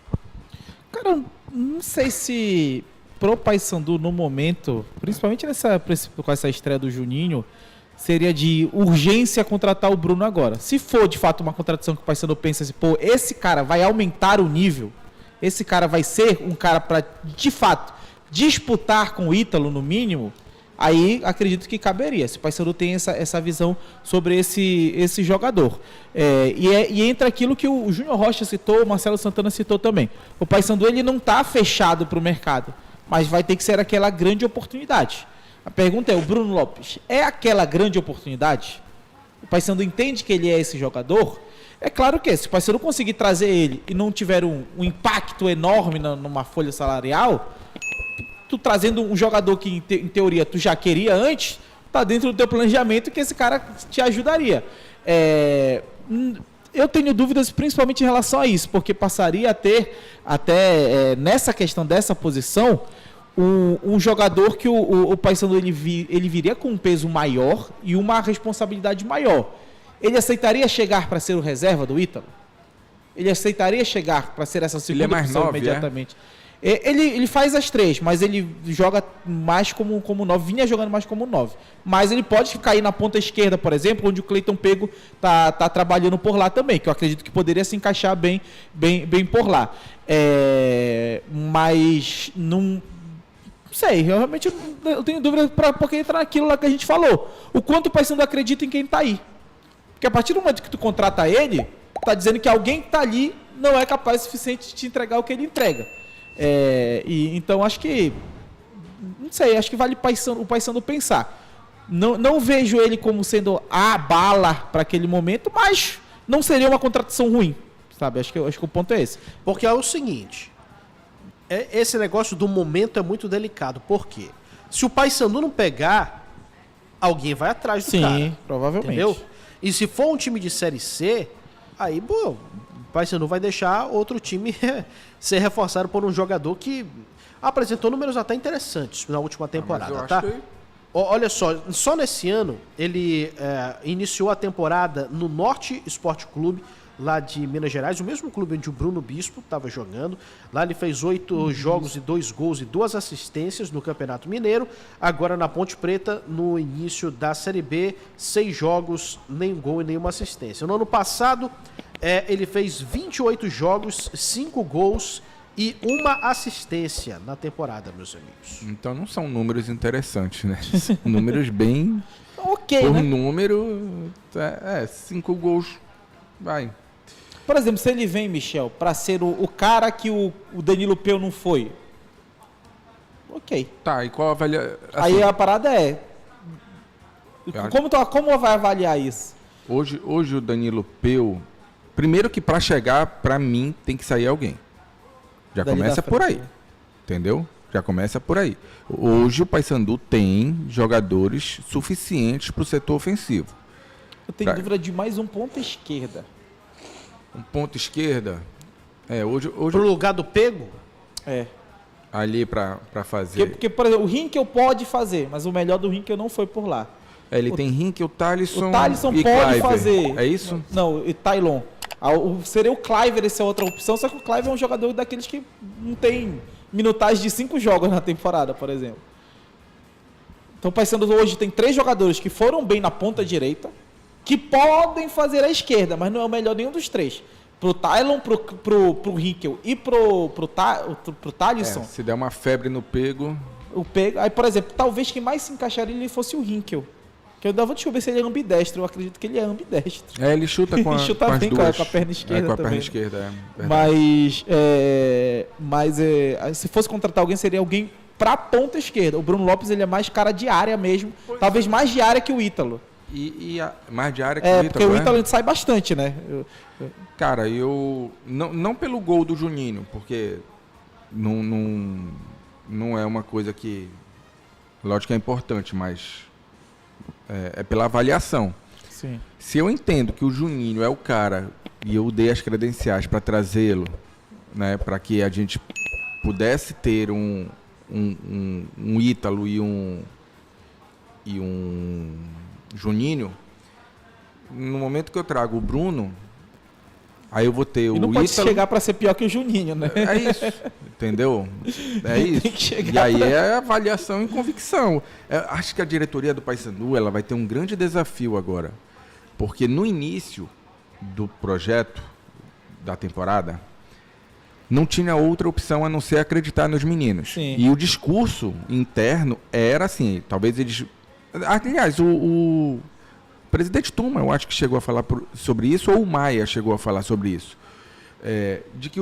Cara, não sei se pro Paysandu no momento, principalmente com essa estreia do Juninho, seria de urgência contratar o Bruno agora. Se for de fato uma contratação que o Paysandu pensa assim, pô, esse cara vai aumentar o nível, esse cara vai ser um cara para de fato disputar com o Ítalo no mínimo, aí acredito que caberia, se o Paysandu tem essa visão sobre esse jogador. E entra aquilo que o Júnior Rocha citou, o Marcelo Santana citou também. O Paysandu ele não está fechado para o mercado, mas vai ter que ser aquela grande oportunidade. A pergunta é, o Bruno Lopes é aquela grande oportunidade? O Paysandu entende que ele é esse jogador? É claro que se o Paysandu conseguir trazer ele e não tiver um impacto enorme numa folha salarial, tu trazendo um jogador que em teoria tu já queria antes, tá dentro do teu planejamento que esse cara te ajudaria. Eu tenho dúvidas principalmente em relação a isso, porque passaria a ter até nessa questão dessa posição um jogador que o Paysandu ele viria com um peso maior e uma responsabilidade maior. Ele aceitaria chegar para ser o reserva do Ítalo? Ele aceitaria chegar para ser essa segunda opção imediatamente? Ele faz as 3, mas ele joga mais como 9, vinha jogando mais como 9. Mas ele pode cair na ponta esquerda, por exemplo, onde o Cleiton Pego tá trabalhando por lá também, que eu acredito que poderia se encaixar bem por lá. Mas não sei, realmente eu tenho dúvida porque entra naquilo lá que a gente falou. O quanto o Paysandu acredita em quem tá aí. Porque a partir do momento que tu contrata ele, tá dizendo que alguém que tá ali não é capaz o suficiente de te entregar o que ele entrega. Então acho que não sei, acho que vale o Paysandu pensar. Não vejo ele como sendo a bala para aquele momento, mas não seria uma contratação ruim, sabe? Acho que o ponto é esse. Porque é o seguinte, esse negócio do momento é muito delicado. Por quê? Se o Paysandu não pegar, alguém vai atrás do cara. Sim, provavelmente. Entendeu? E se for um time de Série C, aí, o Paysandu vai deixar outro time ser reforçado por um jogador que apresentou números até interessantes na última temporada, tá? Olha só nesse ano, ele iniciou a temporada no Norte Esporte Clube, lá de Minas Gerais, o mesmo clube onde o Bruno Bispo estava jogando. Lá ele fez 8 jogos e 2 gols e 2 assistências no Campeonato Mineiro. Agora na Ponte Preta, no início da Série B, 6 jogos, nem gol e nenhuma assistência. No ano passado, ele fez 28 jogos, 5 gols e 1 assistência na temporada, meus amigos. Então não são números interessantes, né? Números bem... Ok, por né? número, 5 gols, vai. Por exemplo, se ele vem, Michel, para ser o cara que o Danilo Peu não foi. Ok. Tá, e qual avalia... Aí a parada é... Como vai avaliar isso? Hoje o Danilo Peu, primeiro que para chegar, para mim, tem que sair alguém. Já Dali começa da por aí, frente. entendeu? Já começa por aí. Hoje o Paysandu tem jogadores suficientes para o setor ofensivo. Eu tenho dúvida de mais um ponta esquerda. Um ponto esquerda, hoje Pro lugar do Pego? É. ali para fazer. Porque, por exemplo, o Rinkel pode fazer, mas o melhor do Rinkel não foi por lá. Ele tem Rinkel, Thalisson O Thalisson e pode Kluivert. fazer. É isso? Não, e Tailon. Seria o Kluivert, essa é outra opção, só que o Kluivert é um jogador daqueles que não tem minutagem de 5 jogos na temporada, por exemplo. Então, o Paysandu hoje tem 3 jogadores que foram bem na ponta direita, que podem fazer a esquerda, mas não é o melhor nenhum dos 3. Pro Tailon, pro Rinkel e pro Thalisson, Se der uma febre no pego, aí, por exemplo, talvez quem mais se encaixaria ali fosse o Rinkel. Que eu ainda vou descobrir se ele é ambidestro. Eu acredito que ele é ambidestro. ele chuta com, Chuta com as bem duas. com a perna esquerda com a também. perna esquerda, verdade. Mas se fosse contratar alguém, seria alguém pra ponta esquerda. O Bruno Lopes, ele é mais cara de área mesmo. Talvez mais de área que o Ítalo. Mais de área que o Ítalo, porque o Ítalo sai bastante, né? Cara, eu... Não pelo gol do Juninho, porque não é uma coisa que... Lógico que é importante, mas... É pela avaliação. Sim. Se eu entendo que o Juninho é o cara e eu dei as credenciais para trazê-lo, né, para que a gente pudesse ter um Ítalo e um Juninho, no momento que eu trago o Bruno, aí eu vou ter o E não Ítalo... pode chegar pra ser pior que o Juninho, né? É isso, entendeu? É isso. Tem que chegar E aí é avaliação e convicção. Acho que a diretoria do Paysandu ela vai ter um grande desafio agora. Porque no início do projeto, da temporada, não tinha outra opção a não ser acreditar nos meninos. Sim. E o discurso interno era assim, talvez eles... Aliás, o presidente Tuma, eu acho que chegou a falar sobre isso, ou o Maia chegou a falar sobre isso. De que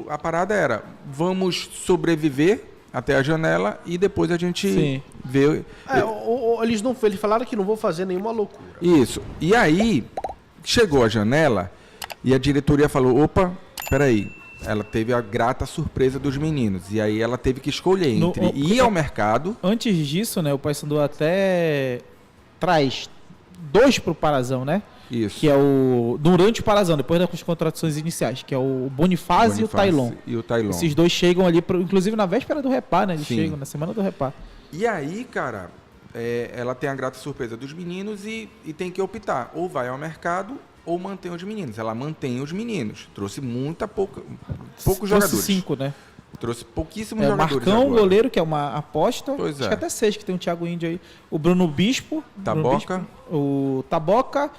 a parada era, vamos sobreviver até a janela e depois a gente vê... Eles falaram que não vão fazer nenhuma loucura. Isso. E aí, chegou a janela e a diretoria falou, opa, peraí, ela teve a grata surpresa dos meninos. E aí ela teve que escolher entre ir ao mercado... Antes disso, né, o Paysandu até traz 2 pro Parazão, né? Isso. Que é durante o Parazão, depois das contratações iniciais, que é o Bonifácio e o Tailon. E o Tailon. Esses 2 chegam ali, inclusive na véspera do Repá, né? Eles Sim. chegam na semana do Repá. E aí, cara, ela tem a grata surpresa dos meninos e tem que optar. Ou vai ao mercado ou mantém os meninos. Ela mantém os meninos. Trouxe poucos jogadores. 5, né? Trouxe pouquíssimos O jogadores Marcão, agora. goleiro, que é uma aposta. Pois Acho é. que até 6, que tem o Thiago Índio aí. O Bruno Bispo. Taboca. O Taboca.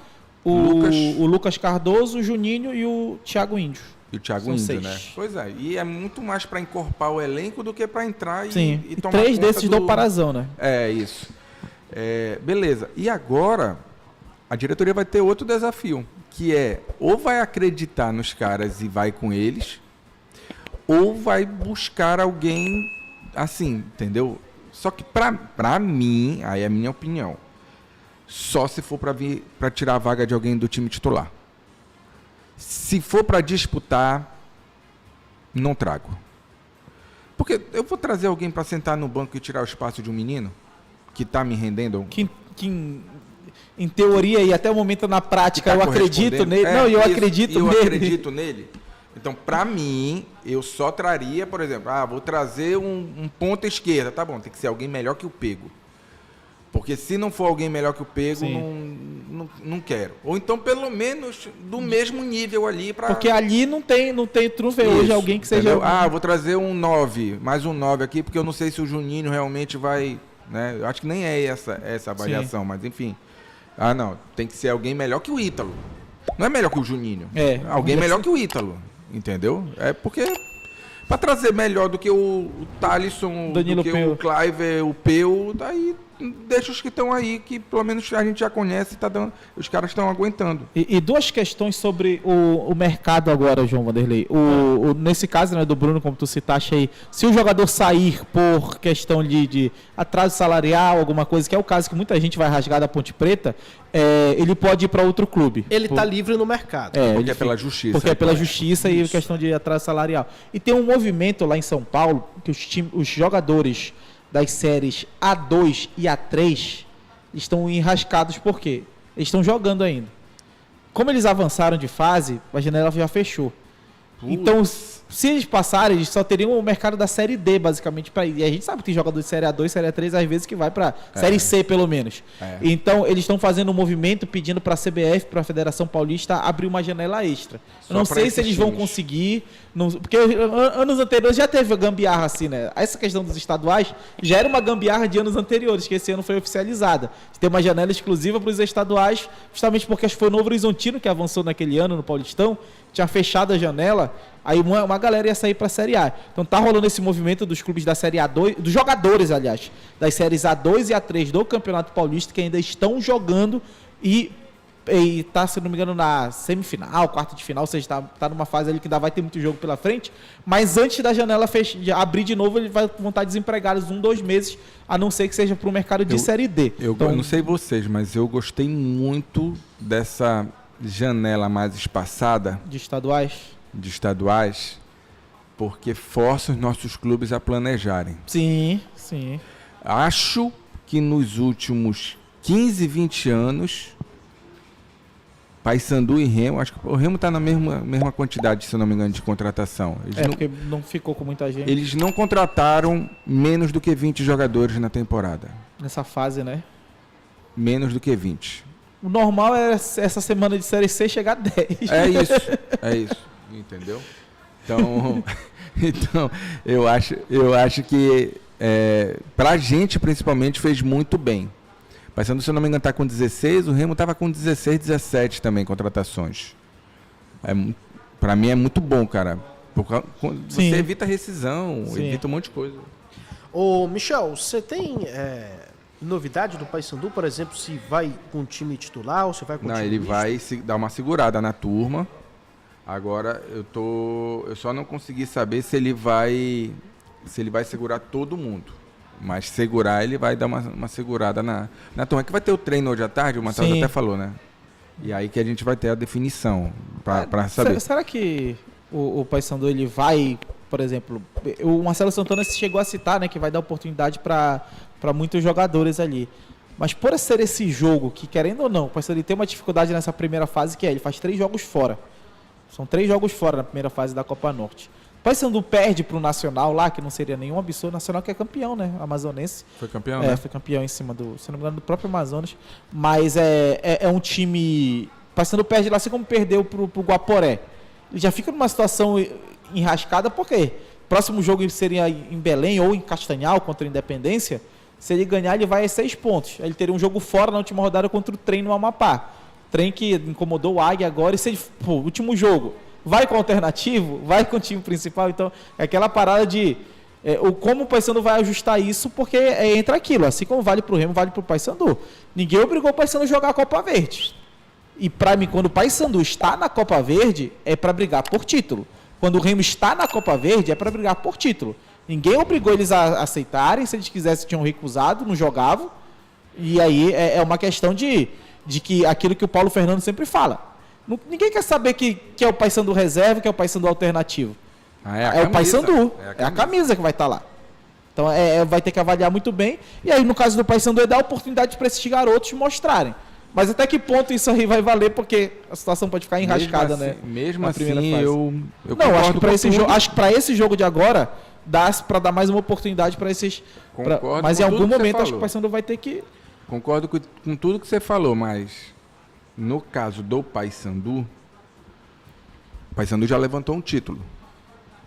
Lucas. O Lucas Cardoso, o Juninho e o Thiago Índio. E o Thiago São Índio, 6. né? Pois é. E é muito mais para encorpar o elenco do que para entrar Sim. e E tomar 3 conta desses do Parazão, né? É, isso. Beleza. E agora, a diretoria vai ter outro desafio, que é ou vai acreditar nos caras e vai com eles, ou vai buscar alguém assim, entendeu? Só que pra mim, aí é a minha opinião, só se for para tirar a vaga de alguém do time titular. Se for para disputar, não trago. Porque eu vou trazer alguém para sentar no banco e tirar o espaço de um menino que tá me rendendo. Que em teoria e até o momento na prática Tá eu acredito correspondendo. nele. Não, eu Isso, acredito eu nele. acredito nele. Então, para mim, eu só traria, por exemplo, vou trazer um ponta esquerda. Tá bom, tem que ser alguém melhor que o Pego. Porque se não for alguém melhor que o Pego, não quero. Ou então, pelo menos, do mesmo nível ali para... Porque ali não tem trunfo hoje alguém que seja... Entendeu? Vou trazer um 9, mais um 9 aqui, porque eu não sei se o Juninho realmente vai... Né? Eu acho que nem é essa avaliação, Sim. mas enfim. Não, tem que ser alguém melhor que o Ítalo. Não é melhor que o Juninho. Alguém melhor que o Ítalo, entendeu? É porque... Para trazer melhor do que o Thalisson, Danilo do que Peu. o Kluivert, o Peu, daí deixa os que estão aí, que pelo menos a gente já conhece, os caras estão aguentando. E duas questões sobre o mercado agora, João Vanderlei. Nesse caso, né, do Bruno, como tu citaste aí, se o jogador sair por questão de atraso salarial, alguma coisa, que é o caso que muita gente vai rasgar da Ponte Preta, ele pode ir para outro clube. Ele está livre no mercado. Porque é pela justiça. Porque é pela justiça e questão de atraso salarial. E tem um movimento lá em São Paulo, que os jogadores das séries A2 e A3 estão enrascados. Por quê? Eles estão jogando ainda. Como eles avançaram de fase, a janela já fechou. Então, se eles passarem, eles só teriam o mercado da Série D, basicamente, para ir. E a gente sabe que tem jogador de Série A2, Série A3, às vezes que vai para Série C, pelo menos. Então, eles estão fazendo um movimento pedindo para a CBF, para a Federação Paulista, abrir uma janela extra. Eu não sei se eles vão conseguir, porque anos anteriores já teve gambiarra assim, né? Essa questão dos estaduais já era uma gambiarra de anos anteriores, que esse ano foi oficializada. De ter uma janela exclusiva para os estaduais, justamente porque acho que foi o Novo Horizontino que avançou naquele ano no Paulistão, tinha fechado a janela, aí uma galera ia sair para a Série A. Então tá rolando esse movimento dos clubes da Série A2, dos jogadores, aliás, das séries A2 e A3 do Campeonato Paulista, que ainda estão jogando e tá, se não me engano, na semifinal, quarta de final, ou seja, tá numa fase ali que ainda vai ter muito jogo pela frente, mas antes da janela abrir de novo, ele vão estar desempregados 1-2 meses, a não ser que seja para o mercado de Série D. Eu não sei vocês, mas eu gostei muito dessa janela mais espaçada de estaduais, porque força os nossos clubes a planejarem. Sim. Acho que nos últimos 15, 20 anos, Paysandu e Remo, acho que o Remo está na mesma quantidade, se eu não me engano, de contratação. Porque não ficou com muita gente. Eles não contrataram menos do que 20 jogadores na temporada. Nessa fase, né? Menos do que 20. O normal é essa semana de Série C chegar a 10. É isso. Entendeu? Então eu acho que pra gente, principalmente, fez muito bem. Passando, se eu não me engano, tá com 16, o Remo estava com 16, 17 também, contratações. Pra mim é muito bom, cara. Você evita rescisão, evita um monte de coisa. Ô, Michel, você tem novidade do Paysandu, por exemplo, se vai com o time titular ou se vai com o time ele misto? vai dar uma segurada na turma. Agora, eu só não consegui saber se ele vai segurar todo mundo. Mas segurar, ele vai dar uma segurada na turma. É que vai ter o treino hoje à tarde, o Matheus até falou, né? E aí que a gente vai ter a definição para saber. Será que o Paysandu, ele vai, por exemplo, o Marcelo Santana chegou a citar, né, que vai dar oportunidade para muitos jogadores ali. Mas por ser esse jogo, que querendo ou não, o Paysandu tem uma dificuldade nessa primeira fase, que ele faz 3 jogos fora. São 3 jogos fora na primeira fase da Copa Norte. O Paysandu perde para o Nacional lá, que não seria nenhum absurdo. O Nacional que é campeão, né? Amazonense. Foi campeão, né? Foi campeão em cima se não me engano, do próprio Amazonas. Mas é um time... O Paysandu perde lá, assim como perdeu para o Guaporé. Ele já fica numa situação enrascada, porque próximo jogo seria em Belém ou em Castanhal contra a Independência. Se ele ganhar, ele vai a 6 pontos. Ele teria um jogo fora na última rodada contra o Trem no Amapá. Trem que incomodou o Águia agora. E se ele, último jogo, vai com o alternativo, vai com o time principal. Então, é aquela parada de como o Paysandu vai ajustar isso, porque entra aquilo. Assim como vale para o Remo, vale para o Paysandu. Ninguém obrigou o Paysandu a jogar a Copa Verde. E para mim, quando o Paysandu está na Copa Verde, é para brigar por título. Quando o Remo está na Copa Verde, é para brigar por título. Ninguém obrigou eles a aceitarem. Se eles quisessem, tinham recusado, não jogavam. E aí é uma questão de que aquilo que o Paulo Fernando sempre fala. Ninguém quer saber que é o Paysandu reserva, que é o Paysandu alternativo. O Paysandu. É a camisa que vai estar lá. Então vai ter que avaliar muito bem. E aí, no caso do Paysandu, é dar oportunidade para esses garotos mostrarem. Mas até que ponto isso aí vai valer, porque a situação pode ficar enrascada, né? Mesmo assim, eu não, acho que para esse jogo de agora, dá para dar mais uma oportunidade para esses... mas em algum momento, acho que o Paysandu vai ter que... Concordo com tudo que você falou, mas no caso do Paysandu, o Paysandu já levantou um título.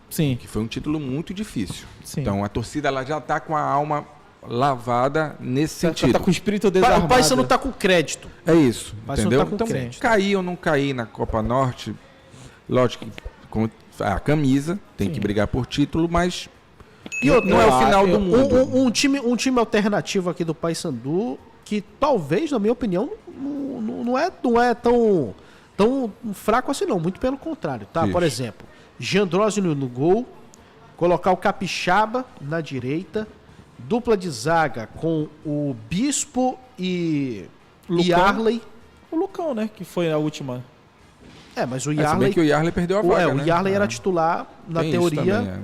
Sim. Que foi um título muito difícil. Sim. Então a torcida ela já está com a alma lavada nesse sentido. Está com o espírito desarmado. O Paysandu está com crédito. É isso, entendeu? Tá então, crédito. Cair ou não cair na Copa Norte, lógico que a camisa tem que brigar por título, mas E outra, não é o final do mundo. Um time alternativo aqui do Paysandu, que talvez, na minha opinião, não é tão fraco assim não, muito pelo contrário, tá? Isso. Por exemplo, Jandrósio no gol, colocar o Capixaba na direita, dupla de zaga com o Bispo e Yarley. O Lucão, né? Que foi a última. Mas o Se bem Yarley... que o Yarley perdeu a vaga, o né? Yarley era titular, na Tem isso teoria, também,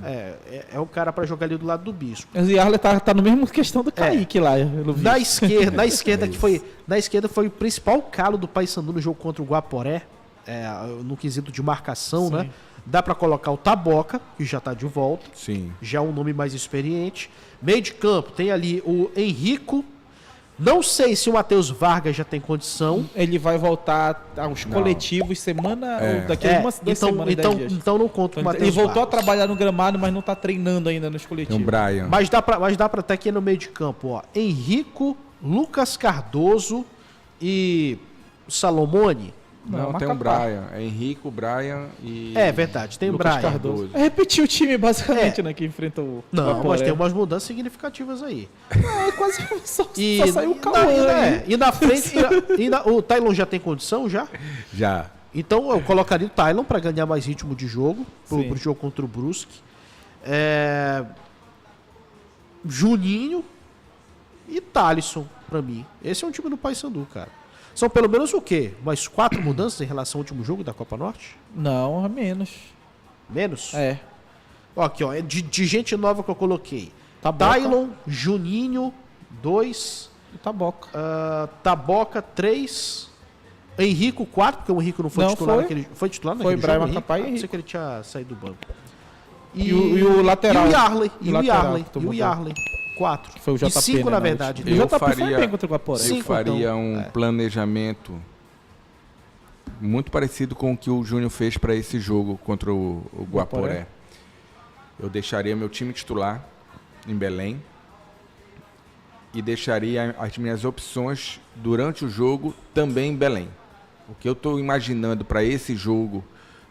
é o cara pra jogar ali do lado do Bispo. Mas o Yarley tá no mesmo questão do Kaique lá. Eu vi. Na esquerda foi o principal calo do Paysandu no jogo contra o Guaporé, no quesito de marcação, Sim. né? Dá pra colocar o Taboca, que já tá de volta, Sim. já é um nome mais experiente. Meio de campo tem ali o Henrico. Não sei se o Matheus Vargas já tem condição. Ele vai voltar aos coletivos semana, daqui a duas semanas, 10 dias. Então não conto com o Matheus Ele voltou a Vargas. trabalhar no gramado, mas não tá treinando ainda nos Tem coletivos. o Brian. Mas dá pra até aqui no meio de campo, ó. Henrico, Lucas Cardoso e Salomone. Não, Não, tem o Macapá. Brian. É Henrico, Brian e... É verdade, tem o Lucas Brian. Cardoso. Repetiu o time, basicamente, né? Que enfrenta o Não, mas Guaporé. tem umas mudanças significativas aí. Quase só E, saiu o na, Cauã. e na frente, o Tylon já tem condição já? Já. Então eu colocaria o Tylon para ganhar mais ritmo de jogo, Sim. pro jogo contra o Brusque. Juninho e Thalisson, pra mim. Esse é um time do Paysandu, cara. São pelo menos o quê? Mais 4 mudanças em relação ao último jogo da Copa Norte? Não, é menos. Menos? É. Ó, aqui, ó, de gente nova que eu coloquei. Taboca. Tylon, Juninho, 2, E Taboca. Taboca, 3, Henrico, 4, porque o Henrico não foi Não, titular foi. naquele... Foi titular Foi naquele Brian jogo, Macapá e Henrico? Henrico. Pensei que ele tinha saído do banco. E o lateral. E o Yarley. E o lateral que E tomou o Yarley. 4. Que foi o JP, E 5, né, na na verdade. última. Eu O JP foi faria- bem contra o Guaporé. Sim. Eu faria então, um planejamento muito parecido com o que o Júnior fez para esse jogo contra o Guaporé. Eu deixaria meu time titular em Belém e deixaria as minhas opções durante o jogo também em Belém. O que eu estou imaginando para esse jogo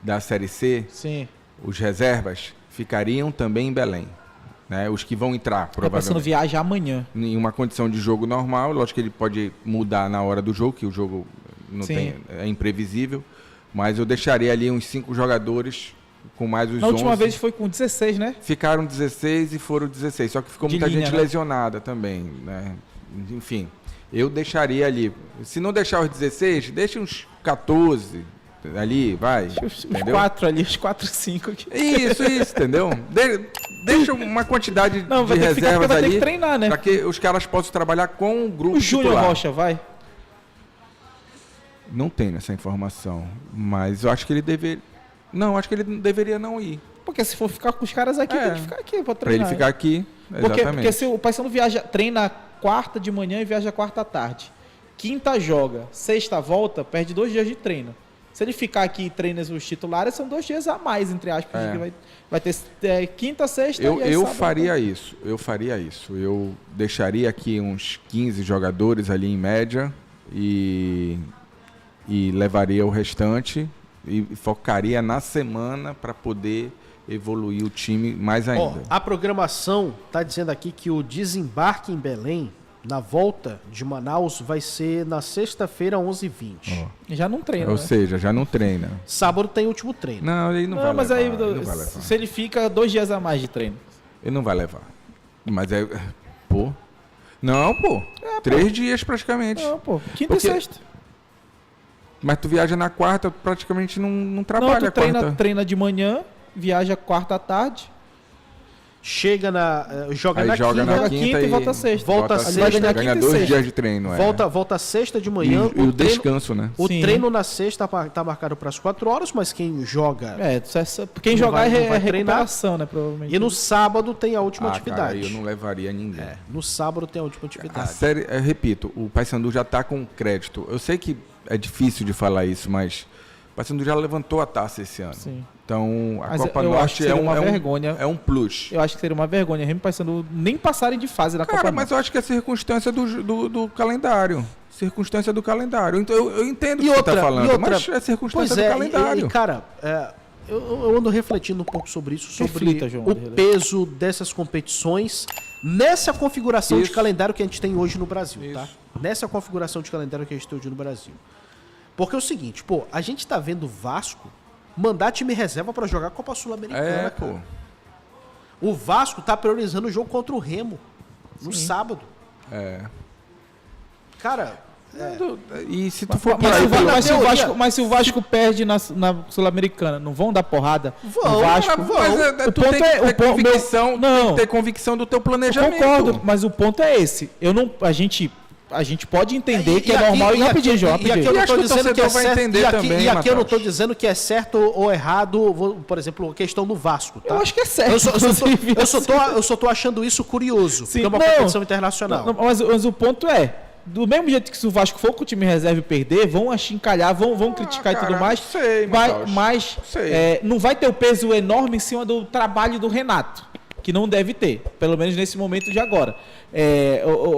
da Série C, Sim. os reservas ficariam também em Belém. Né? Os que vão entrar, Tá passando provavelmente. viagem amanhã. Em uma condição de jogo normal, lógico que ele pode mudar na hora do jogo, que o jogo não Sim. tem, é imprevisível, mas eu deixaria ali uns 5 jogadores com mais os Na 11. última vez foi com 16, né? Ficaram 16 e foram 16, só que ficou De muita linha, gente né? lesionada também, né? Enfim, eu deixaria ali, se não deixar os 16, deixa uns 14 ali, vai, Os entendeu? 4 ali, os 4, 5 aqui. Isso, entendeu? Deixa uma quantidade Não, vai de ter que ficar porque reservas vai ter ali que treinar, né? para que os caras possam trabalhar com o grupo O Júnior titular. Rocha, vai. Não tenho essa informação, mas eu acho que ele deveria... Não, acho que ele deveria não ir. Porque se for ficar com os caras aqui, É. tem que ficar aqui pra Para ele treinar. ficar aqui, Porque exatamente. se o Paysandu viaja, treina quarta de manhã e viaja quarta à tarde. Quinta joga, sexta volta, perde 2 dias de treino. Se ele ficar aqui e treina os titulares, são 2 dias a mais, entre aspas. É. Que vai ter quinta, sexta Eu, e aí eu sábado. faria isso, eu deixaria aqui uns 15 jogadores ali em média e levaria o restante e focaria na semana para poder evoluir o time mais Ó, ainda. a programação tá dizendo aqui que o desembarque em Belém, na volta de Manaus, vai ser na sexta-feira, 11h20. Já não treina, Ou né? seja, já não treina. Sábado tem último treino. Não, ele não, vai mas levar. aí, Ele não vai levar. se ele fica 2 dias a mais de treino. Ele não vai levar. Mas é... Pô... Não, pô. 3 dias praticamente. Não, pô, quinta Porque- e sexta. Mas tu viaja na quarta, praticamente não Não, trabalha tu a quarta. treina de manhã, viaja quarta à tarde, Chega joga Aí na joga quinta, na joga quinta quinta e e volta sexta. Volta sexta. sexta, ganha Ganha quinta e 2 sexta. dias de treino, volta sexta de E manhã. o treino, descanso, né? o Sim. treino na sexta tá marcado para as 4 horas, mas quem joga... Quem Não jogar vai- não é vai treinar. recuperação, né, provavelmente. E no sábado tem a última Cara, atividade. eu não levaria ninguém. No sábado tem a última A atividade. série, eu repito, o Paysandu já tá com crédito. Eu sei que é difícil de falar isso, mas o Paysandu já levantou a taça esse ano. Sim. Então, a Mas Copa eu acho Norte que seria uma vergonha. é um plus. Eu acho que seria uma vergonha Remo e Paysandu nem passarem de fase da Cara, Copa mas Norte. eu acho que é circunstância do calendário. Circunstância do calendário. Então, eu entendo o que E você outra, tá falando, e outra- mas é circunstância Pois é, do calendário. cara, eu ando refletindo um pouco sobre isso, sobre Reflita, João, o peso dessas competições nessa configuração de calendário que a gente tem hoje no Brasil, tá? Nessa configuração de calendário que a gente tem hoje no Brasil. Porque é o seguinte, pô, a gente tá vendo o Vasco mandar time reserva pra jogar a Copa Sul-Americana, pô. O Vasco tá priorizando o jogo contra o Remo no sábado. Cara... E se tu for por aí... Mas se o Vasco perde na Sul-Americana, não vão dar porrada? Vão, o Vasco, mas tu tem que ter convicção do teu planejamento. Eu concordo, mas o ponto é esse. A gente pode entender que é normal e rapidinho, João. E aqui eu não tô dizendo que é certo. E aqui eu não tô dizendo que é certo ou errado, por exemplo, a questão do Vasco, tá? Eu acho que é certo. Eu só tô achando isso curioso, Sim, porque é uma competição internacional. Mas o ponto é, do mesmo jeito que se o Vasco for com o time reserva e perder, vão achincalhar, vão criticar e tudo mais. Mas não vai ter o peso enorme em cima do trabalho do Renato, que não deve ter, pelo menos nesse momento de agora.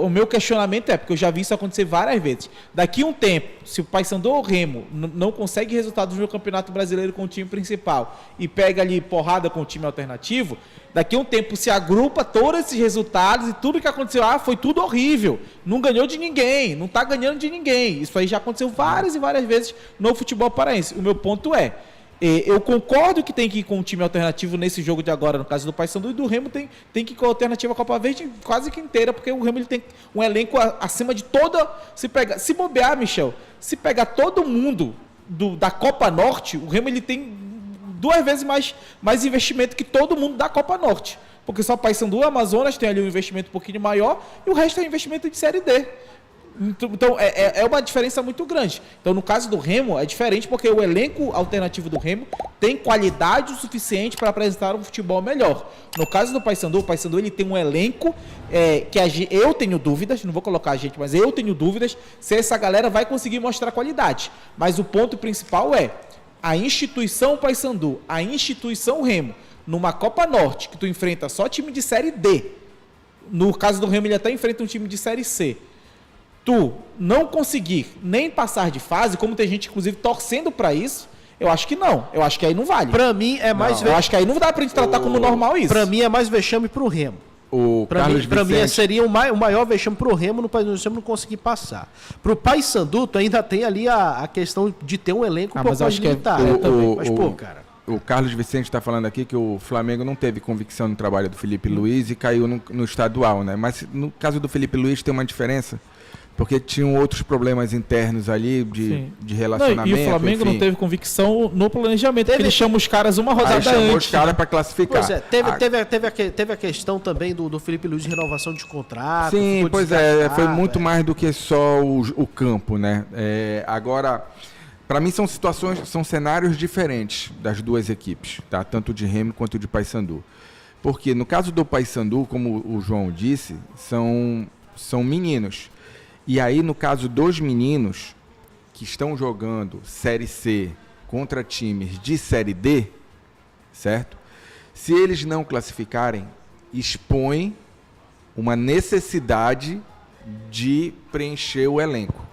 O meu questionamento é, porque eu já vi isso acontecer várias vezes, daqui a um tempo, se o Paysandu ou o Remo não consegue resultados no Campeonato Brasileiro com o time principal e pega ali porrada com o time alternativo, daqui a um tempo se agrupa todos esses resultados e tudo que aconteceu, foi tudo horrível, não ganhou de ninguém, não está ganhando de ninguém. Isso aí já aconteceu várias e várias vezes no futebol paraense. O meu ponto é, eu concordo que tem que ir com um time alternativo nesse jogo de agora, no caso do Paysandu, e do Remo tem que ir com a alternativa à Copa Verde quase que inteira, porque o Remo ele tem um elenco acima de toda... Se bobear, Michel, se pegar todo mundo da Copa Norte, o Remo ele tem 2 vezes mais investimento que todo mundo da Copa Norte. Porque só Paysandu e Amazonas tem ali um investimento um pouquinho maior e o resto é investimento de Série D. Então, é uma diferença muito grande. Então, no caso do Remo, é diferente porque o elenco alternativo do Remo tem qualidade o suficiente para apresentar um futebol melhor. No caso do Paysandu, o Paysandu ele tem um elenco que eu tenho dúvidas, não vou colocar a gente, mas eu tenho dúvidas se essa galera vai conseguir mostrar qualidade. Mas o ponto principal é a instituição Paysandu, a instituição Remo, numa Copa Norte, que tu enfrenta só time de Série D. No caso do Remo, ele até enfrenta um time de Série C. Tu não conseguir nem passar de fase, como tem gente, inclusive, torcendo para isso, eu acho que não. Eu acho que aí não vale. Para mim é mais... Eu acho que aí não dá pra gente tratar como normal isso. Para mim é mais vexame pro Remo. Para mim seria o maior vexame pro Remo no não conseguir passar. Pro Paysandu, tu ainda tem ali a questão de ter um elenco um pouco mais limitado. Mas, pô, cara... O Carlos Vicente está falando aqui que o Flamengo não teve convicção no trabalho do Felipe Luiz e caiu no estadual, né? Mas no caso do Felipe Luiz tem uma diferença, porque tinham outros problemas internos ali de relacionamento. Não, e o Flamengo não teve convicção no planejamento, porque ele chama os caras uma rodada antes. Chamou os caras para classificar. Pois é, teve a questão também do Felipe Luiz de renovação de contrato. Sim, pois foi muito mais do que só o campo, né? Agora, para mim são cenários diferentes das duas equipes, tá? Tanto de Remo quanto de Paysandu. Porque no caso do Paysandu, como o João disse, são meninos. E aí, no caso dos meninos que estão jogando Série C contra times de Série D, certo? Se eles não classificarem, expõe uma necessidade de preencher o elenco.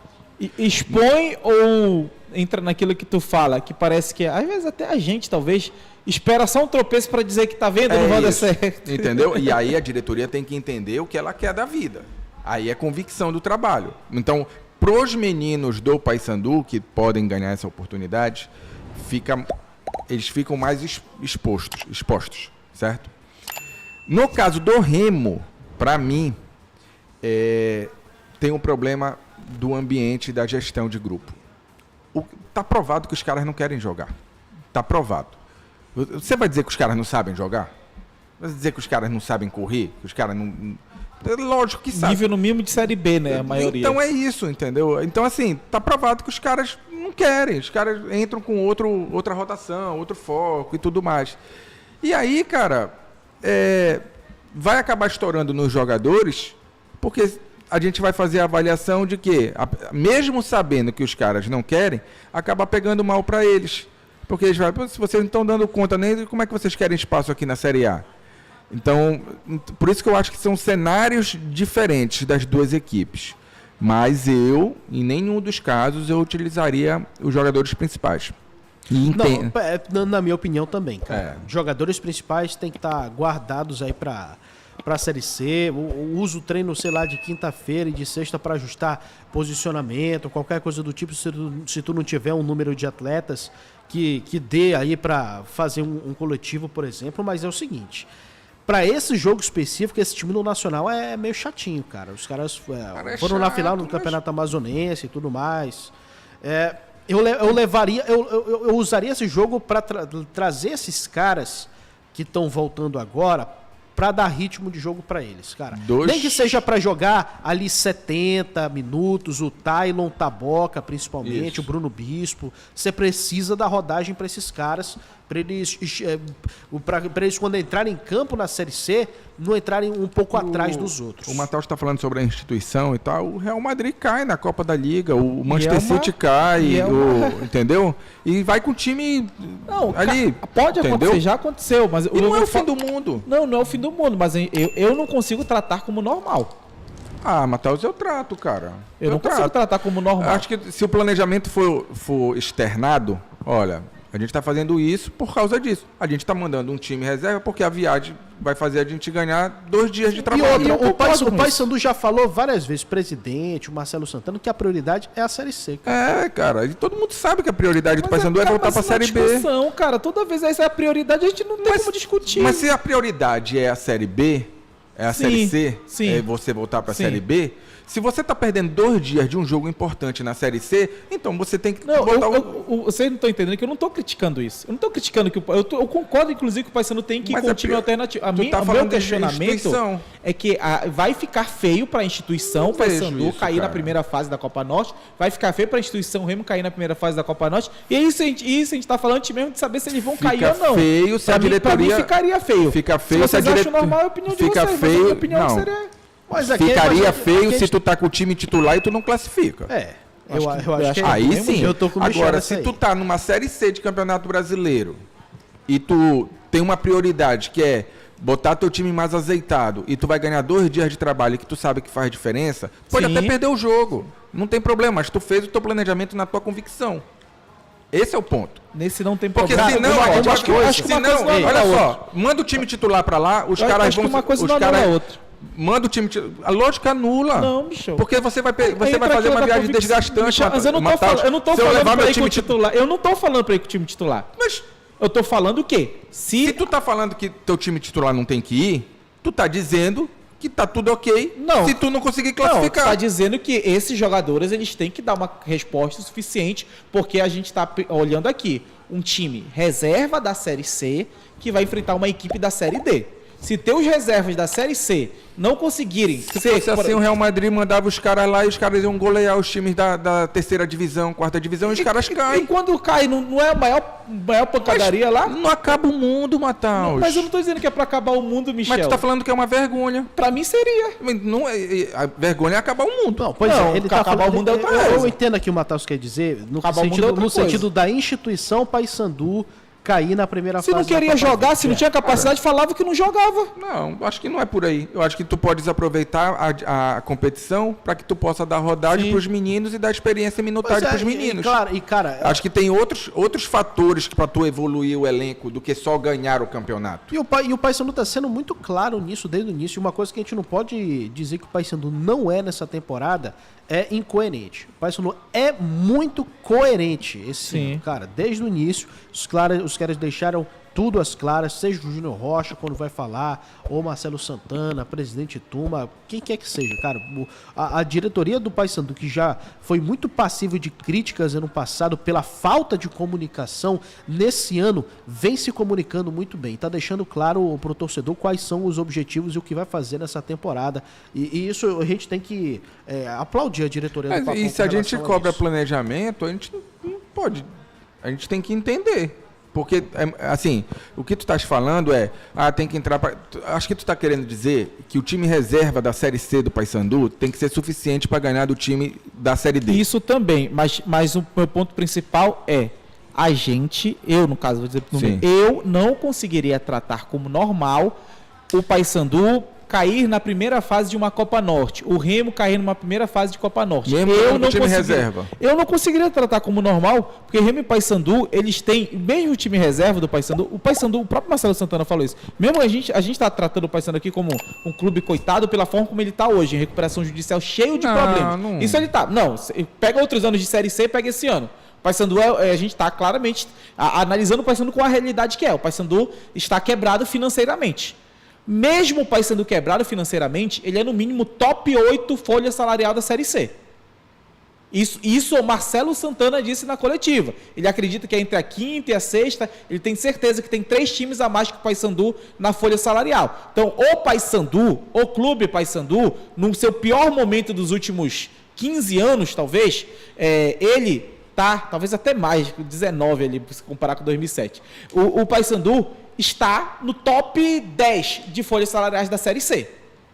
Expõe ou entra naquilo que tu fala, que parece que, às vezes até a gente, talvez, espera só um tropeço para dizer que tá vendo, não vai dar certo. Entendeu? E aí a diretoria tem que entender o que ela quer da vida. Aí é convicção do trabalho. Então, pros meninos do Paysandu, que podem ganhar essa oportunidade, eles ficam mais expostos, certo? No caso do Remo, para mim, tem um problema do ambiente e da gestão de grupo. Tá provado que os caras não querem jogar. Tá provado. Você vai dizer que os caras não sabem jogar? Vai dizer que os caras não sabem correr? Que os caras não... Lógico que sabe. Nível no mínimo de Série B, né? A maioria. Então é isso, entendeu? Então, assim, tá provado que os caras não querem. Os caras entram com outra rotação, outro foco e tudo mais. E aí, cara, vai acabar estourando nos jogadores, porque a gente vai fazer a avaliação de que, mesmo sabendo que os caras não querem, acaba pegando mal para eles. Porque eles falam, se vocês não estão dando conta nem, como é que vocês querem espaço aqui na Série A? Então, por isso que eu acho que são cenários diferentes das duas equipes. Mas em nenhum dos casos, eu utilizaria os jogadores principais. Na minha opinião também, cara. Jogadores principais têm que estar guardados aí pra Série C. Usa o treino, sei lá, de quinta-feira e de sexta para ajustar posicionamento, qualquer coisa do tipo, se tu não tiver um número de atletas que dê aí para fazer um coletivo, por exemplo. Mas é o seguinte, para esse jogo específico, esse time no Nacional é meio chatinho, cara. Os caras foram na final do Campeonato Amazonense e tudo mais. Eu usaria esse jogo para trazer esses caras que estão voltando agora para dar ritmo de jogo para eles, cara. Nem que seja para jogar ali 70 minutos, o Tailon Taboca, principalmente, o Bruno Bispo. Você precisa dar rodagem para esses caras, para eles quando entrarem em campo na Série C, não entrarem um pouco atrás dos outros. O Matheus está falando sobre a instituição e tal. O Real Madrid cai na Copa da Liga, o Manchester City cai, entendeu? E vai com o time ali. Pode acontecer, já aconteceu, mas não é o fim do mundo. Não é o fim do mundo, mas eu não consigo tratar como normal. Matheus, eu trato, cara. Eu não consigo tratar como normal. Acho que se o planejamento for externado, olha, a gente está fazendo isso por causa disso. A gente está mandando um time reserva porque a viagem vai fazer a gente ganhar 2 dias de trabalho. E o Paysandu já falou várias vezes, presidente, o Marcelo Santana, que a prioridade é a Série C. Cara. Cara, e todo mundo sabe que a prioridade do Paysandu é voltar para a Série B. Cara, toda vez essa é a prioridade, a gente não tem como discutir. Mas se a prioridade é a Série B, é a Série C, é você voltar para a Série B, se você está perdendo 2 dias de um jogo importante na Série C, então você tem que vocês não estão entendendo que eu não estou criticando isso. Eu não estou criticando que eu concordo, inclusive, que o Paysandu tem que ir com um time alternativo. O meu questionamento é que vai ficar feio para a instituição o Paysandu cair na primeira fase da Copa Norte, vai ficar feio para a instituição Remo cair na primeira fase da Copa Norte, e isso a gente está falando antes mesmo de saber se eles vão cair ou não. Feio se a diretoria... Para mim ficaria feio. Fica feio se a diretoria... acham normal a opinião de vocês, mas a minha opinião seria... Ficaria feio se tu tá com o time titular e tu não classifica. Eu acho que aí sim. Eu tô com agora, se tu tá numa Série C de Campeonato Brasileiro e tu tem uma prioridade que é botar teu time mais azeitado e tu vai ganhar 2 dias de trabalho que tu sabe que faz diferença, pode até perder o jogo. Não tem problema, mas tu fez o teu planejamento na tua convicção. Esse é o ponto. Nesse não tem problema. Porque senão, olha só, manda o time titular pra lá, os caras vão... uma coisa não anula a outra. Manda o time... A lógica anula. Não, bicho. Porque você vai fazer uma viagem desgastante. Mas eu não tô falando pra ir com o titular. Eu não tô falando pra ir com o time titular. Mas eu tô falando o quê? Se tu tá falando que teu time titular não tem que ir, tu tá dizendo que tá tudo ok se tu não conseguir classificar. Não, tá dizendo que esses jogadores eles têm que dar uma resposta suficiente, porque a gente tá olhando aqui um time reserva da Série C que vai enfrentar uma equipe da Série D. Se teus reservas da Série C não conseguirem Se fosse assim, o Real Madrid mandava os caras lá e os caras iam golear os times da terceira divisão, quarta divisão, e os caras caem. E quando cai, não é a maior pancadaria lá? Não acaba o mundo, Matheus. Mas eu não tô dizendo que é pra acabar o mundo, Michel. Mas tu tá falando que é uma vergonha. Pra mim seria. Não, a vergonha é acabar o mundo. Não, pois é, ele tá acabar o mundo é outra coisa. Eu entendo aqui o Matheus quer dizer, no sentido da instituição Paysandu cair na primeira fase. Se não queria jogar, se não tinha capacidade, falava que não jogava. Não, acho que não é por aí. Eu acho que tu podes aproveitar a competição para que tu possa dar rodagem para os meninos e dar experiência minutária para os meninos. Cara, acho que tem outros fatores para tu evoluir o elenco do que só ganhar o campeonato. E o Paysandu está sendo muito claro nisso desde o início. Uma coisa que a gente não pode dizer que o Paysandu não é nessa temporada é incoerente. O Paysandu é muito coerente esse ano, cara. Desde o início, os caras deixaram tudo às claras, seja o Júnior Rocha quando vai falar, ou Marcelo Santana, presidente Tuma, quem quer que seja, cara. A diretoria do Paysandu, que já foi muito passiva de críticas ano passado pela falta de comunicação, nesse ano vem se comunicando muito bem, tá deixando claro pro torcedor quais são os objetivos e o que vai fazer nessa temporada, e isso a gente tem que aplaudir a diretoria do Paysandu. E se a gente cobra planejamento, a gente não pode, a gente tem que entender. Porque, assim, o que tu estás falando tem que entrar para... Acho que tu está querendo dizer que o time reserva da Série C do Paysandu tem que ser suficiente para ganhar do time da Série D. Isso também, mas o meu ponto principal é eu, no caso, vou dizer eu não conseguiria tratar como normal o Paysandu cair na primeira fase de uma Copa Norte, o Remo cair numa primeira fase de Copa Norte, Mesmo com o time reserva. Eu não conseguiria tratar como normal, porque Remo e Paysandu, eles têm, mesmo o time reserva do Paysandu, o próprio Marcelo Santana falou isso, mesmo a gente está tratando o Paysandu aqui como um clube coitado pela forma como ele está hoje, em recuperação judicial cheio de problemas. Não. Isso ele tá. Não, pega outros anos de Série C, pega esse ano. O Paysandu, a gente está claramente analisando o Paysandu com a realidade que é. O Paysandu está quebrado financeiramente. Mesmo o Paysandu quebrado financeiramente, ele é no mínimo top 8 folha salarial da Série C. Isso o Marcelo Santana disse na coletiva. Ele acredita que é entre a quinta e a sexta, ele tem certeza que tem 3 times a mais que o Paysandu na folha salarial. Então, o Paysandu, o clube Paysandu, no seu pior momento dos últimos 15 anos, talvez, ele tá, talvez até mais, 19 ali, se comparar com 2007. O Paysandu está no top 10 de folhas salariais da Série C.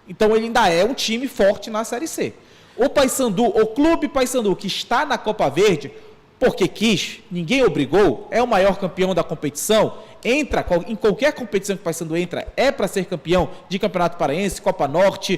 Então ele ainda é um time forte na Série C. O Paysandu, o clube Paysandu que está na Copa Verde, porque quis, ninguém obrigou, é o maior campeão da competição, entra em qualquer competição que o Paysandu entra, é para ser campeão de Campeonato Paraense, Copa Norte,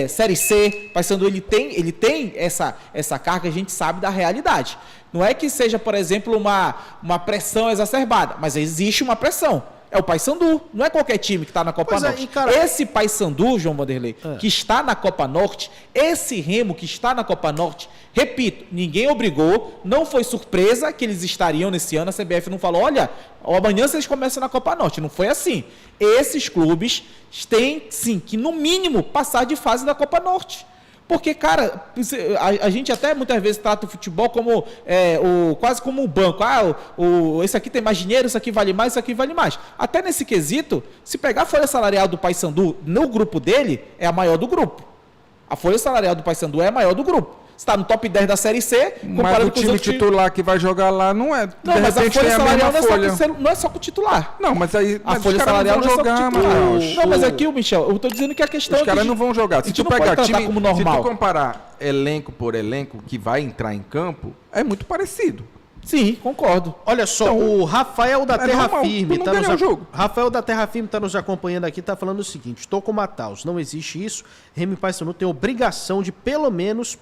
Série C. Paysandu ele tem essa carga, a gente sabe da realidade. Não é que seja, por exemplo, uma pressão exacerbada, mas existe uma pressão. É o Paysandu, não é qualquer time que está na Copa Norte. Esse Paysandu, João Vanderlei, que está na Copa Norte, esse Remo que está na Copa Norte, repito, ninguém obrigou, não foi surpresa que eles estariam nesse ano, a CBF não falou, olha, amanhã vocês começam na Copa Norte, não foi assim. Esses clubes têm, sim, que no mínimo passar de fase da Copa Norte. Porque, cara, a gente até muitas vezes trata o futebol como quase como um banco. Esse aqui tem mais dinheiro, isso aqui vale mais, isso aqui vale mais. Até nesse quesito, se pegar a folha salarial do Paysandu no grupo dele, é a maior do grupo. A folha salarial do Paysandu é a maior do grupo. Está no top 10 da Série C, comparado com o time titular que vai jogar lá não é. Não, mas a folha salarial não é só com o titular. Não, mas aí a folha salarial não é só com o titular. Não, mas aqui, Michel, eu estou dizendo que a questão os caras não vão jogar. Se tu pegar time, como normal. Se tu comparar elenco por elenco que vai entrar em campo, é muito parecido. Sim, concordo. Olha só, o Rafael da Terra Firme Rafael da Terra Firme está nos acompanhando aqui, está falando o seguinte: estou com o Mataus, não existe isso. Remo e Paysandu tem obrigação de pelo menos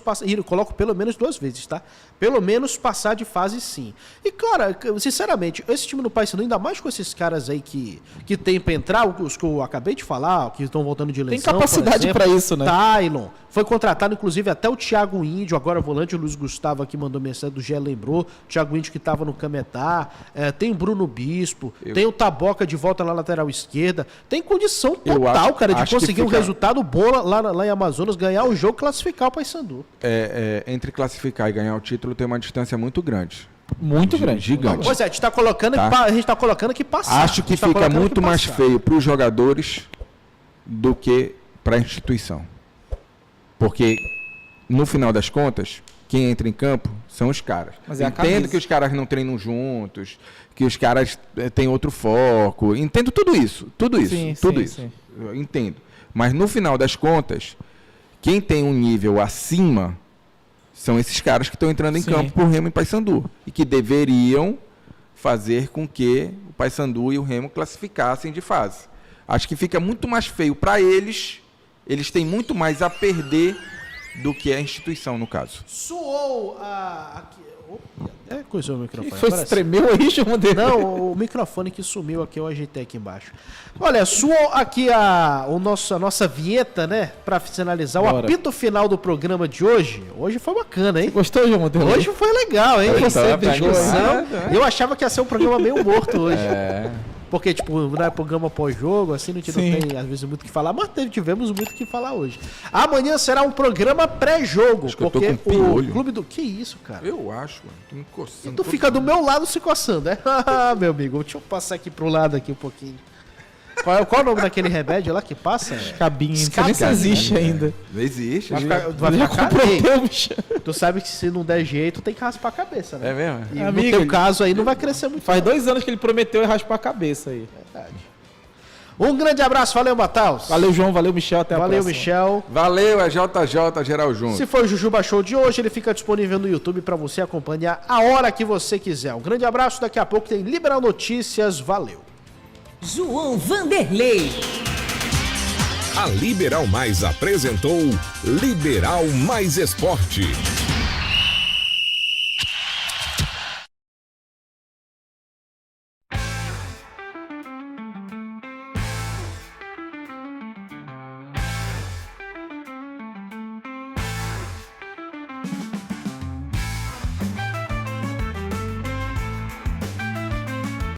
passar. E eu coloco pelo menos 2 vezes, tá? Pelo menos passar de fase, sim. E, cara, sinceramente, esse time do Paysandu, ainda mais com esses caras aí que tem pra entrar, os que eu acabei de falar, que estão voltando de lesão. Tem capacidade para isso, né? Tylon. Foi contratado, inclusive, até o Thiago Índio, agora volante, o Luiz Gustavo aqui mandou mensagem do Gé, lembrou. Thiago Índio que estava no Cametá. Tem o Bruno Bispo. Tem o Taboca de volta na lateral esquerda. Tem condição total, cara, de conseguir um resultado bom lá em Amazonas, ganhar o jogo, classificar o Paysandu. Entre classificar e ganhar o título tem uma distância muito grande. Muito grande. Gigante. Pois é, a gente está colocando que passar. Acho que fica muito mais feio para os jogadores do que para a instituição. Porque, no final das contas, quem entra em campo são os caras. Mas entendo que os caras não treinam juntos, que os caras têm outro foco. Entendo tudo isso. Sim. Eu entendo. Mas, no final das contas, quem tem um nível acima são esses caras que estão entrando em campo por Remo e Paysandu. E que deveriam fazer com que o Paysandu e o Remo classificassem de fase. Acho que fica muito mais feio para eles. Eles têm muito mais a perder do que a instituição, no caso. Soou aqui. Coisou o microfone. Foi, tremeu aí, João Vanderlei? Não, o microfone que sumiu aqui, eu ajeitei aqui embaixo. Olha, soou aqui a nossa vinheta, né? Pra finalizar o apito final do programa de hoje. Hoje foi bacana, hein? Você gostou, João Vanderlei? Hoje foi legal, hein? Você deixou, eu achava que ia ser um programa meio morto hoje. Porque, tipo, não é programa pós-jogo, assim, a gente não tem, às vezes, muito o que falar, mas tivemos muito o que falar hoje. Amanhã será um programa pré-jogo, porque o clube do... Que isso, cara? Eu acho, mano. Tô me coçando. E tu fica do meu lado se coçando, né? Meu amigo, deixa eu passar aqui pro lado aqui um pouquinho. Qual é o nome daquele remédio lá que passa? Escabinho. Não sei nem se existe ainda. Não existe. Vai ficar tu sabe que se não der jeito, tem que raspar a cabeça, né? É mesmo? E amigo, no teu caso aí não vai crescer muito. Faz 2 anos que ele prometeu raspar a cabeça aí. Verdade. Um grande abraço, valeu, Mataus. Valeu, João, valeu, Michel, até a próxima. Valeu, Michel. Valeu, é JJ, geral junto. Se for o Jujuba Show de hoje, ele fica disponível no YouTube para você acompanhar a hora que você quiser. Um grande abraço, daqui a pouco tem Liberal Notícias, valeu. João Vanderlei. A Liberal Mais apresentou Liberal Mais Esporte.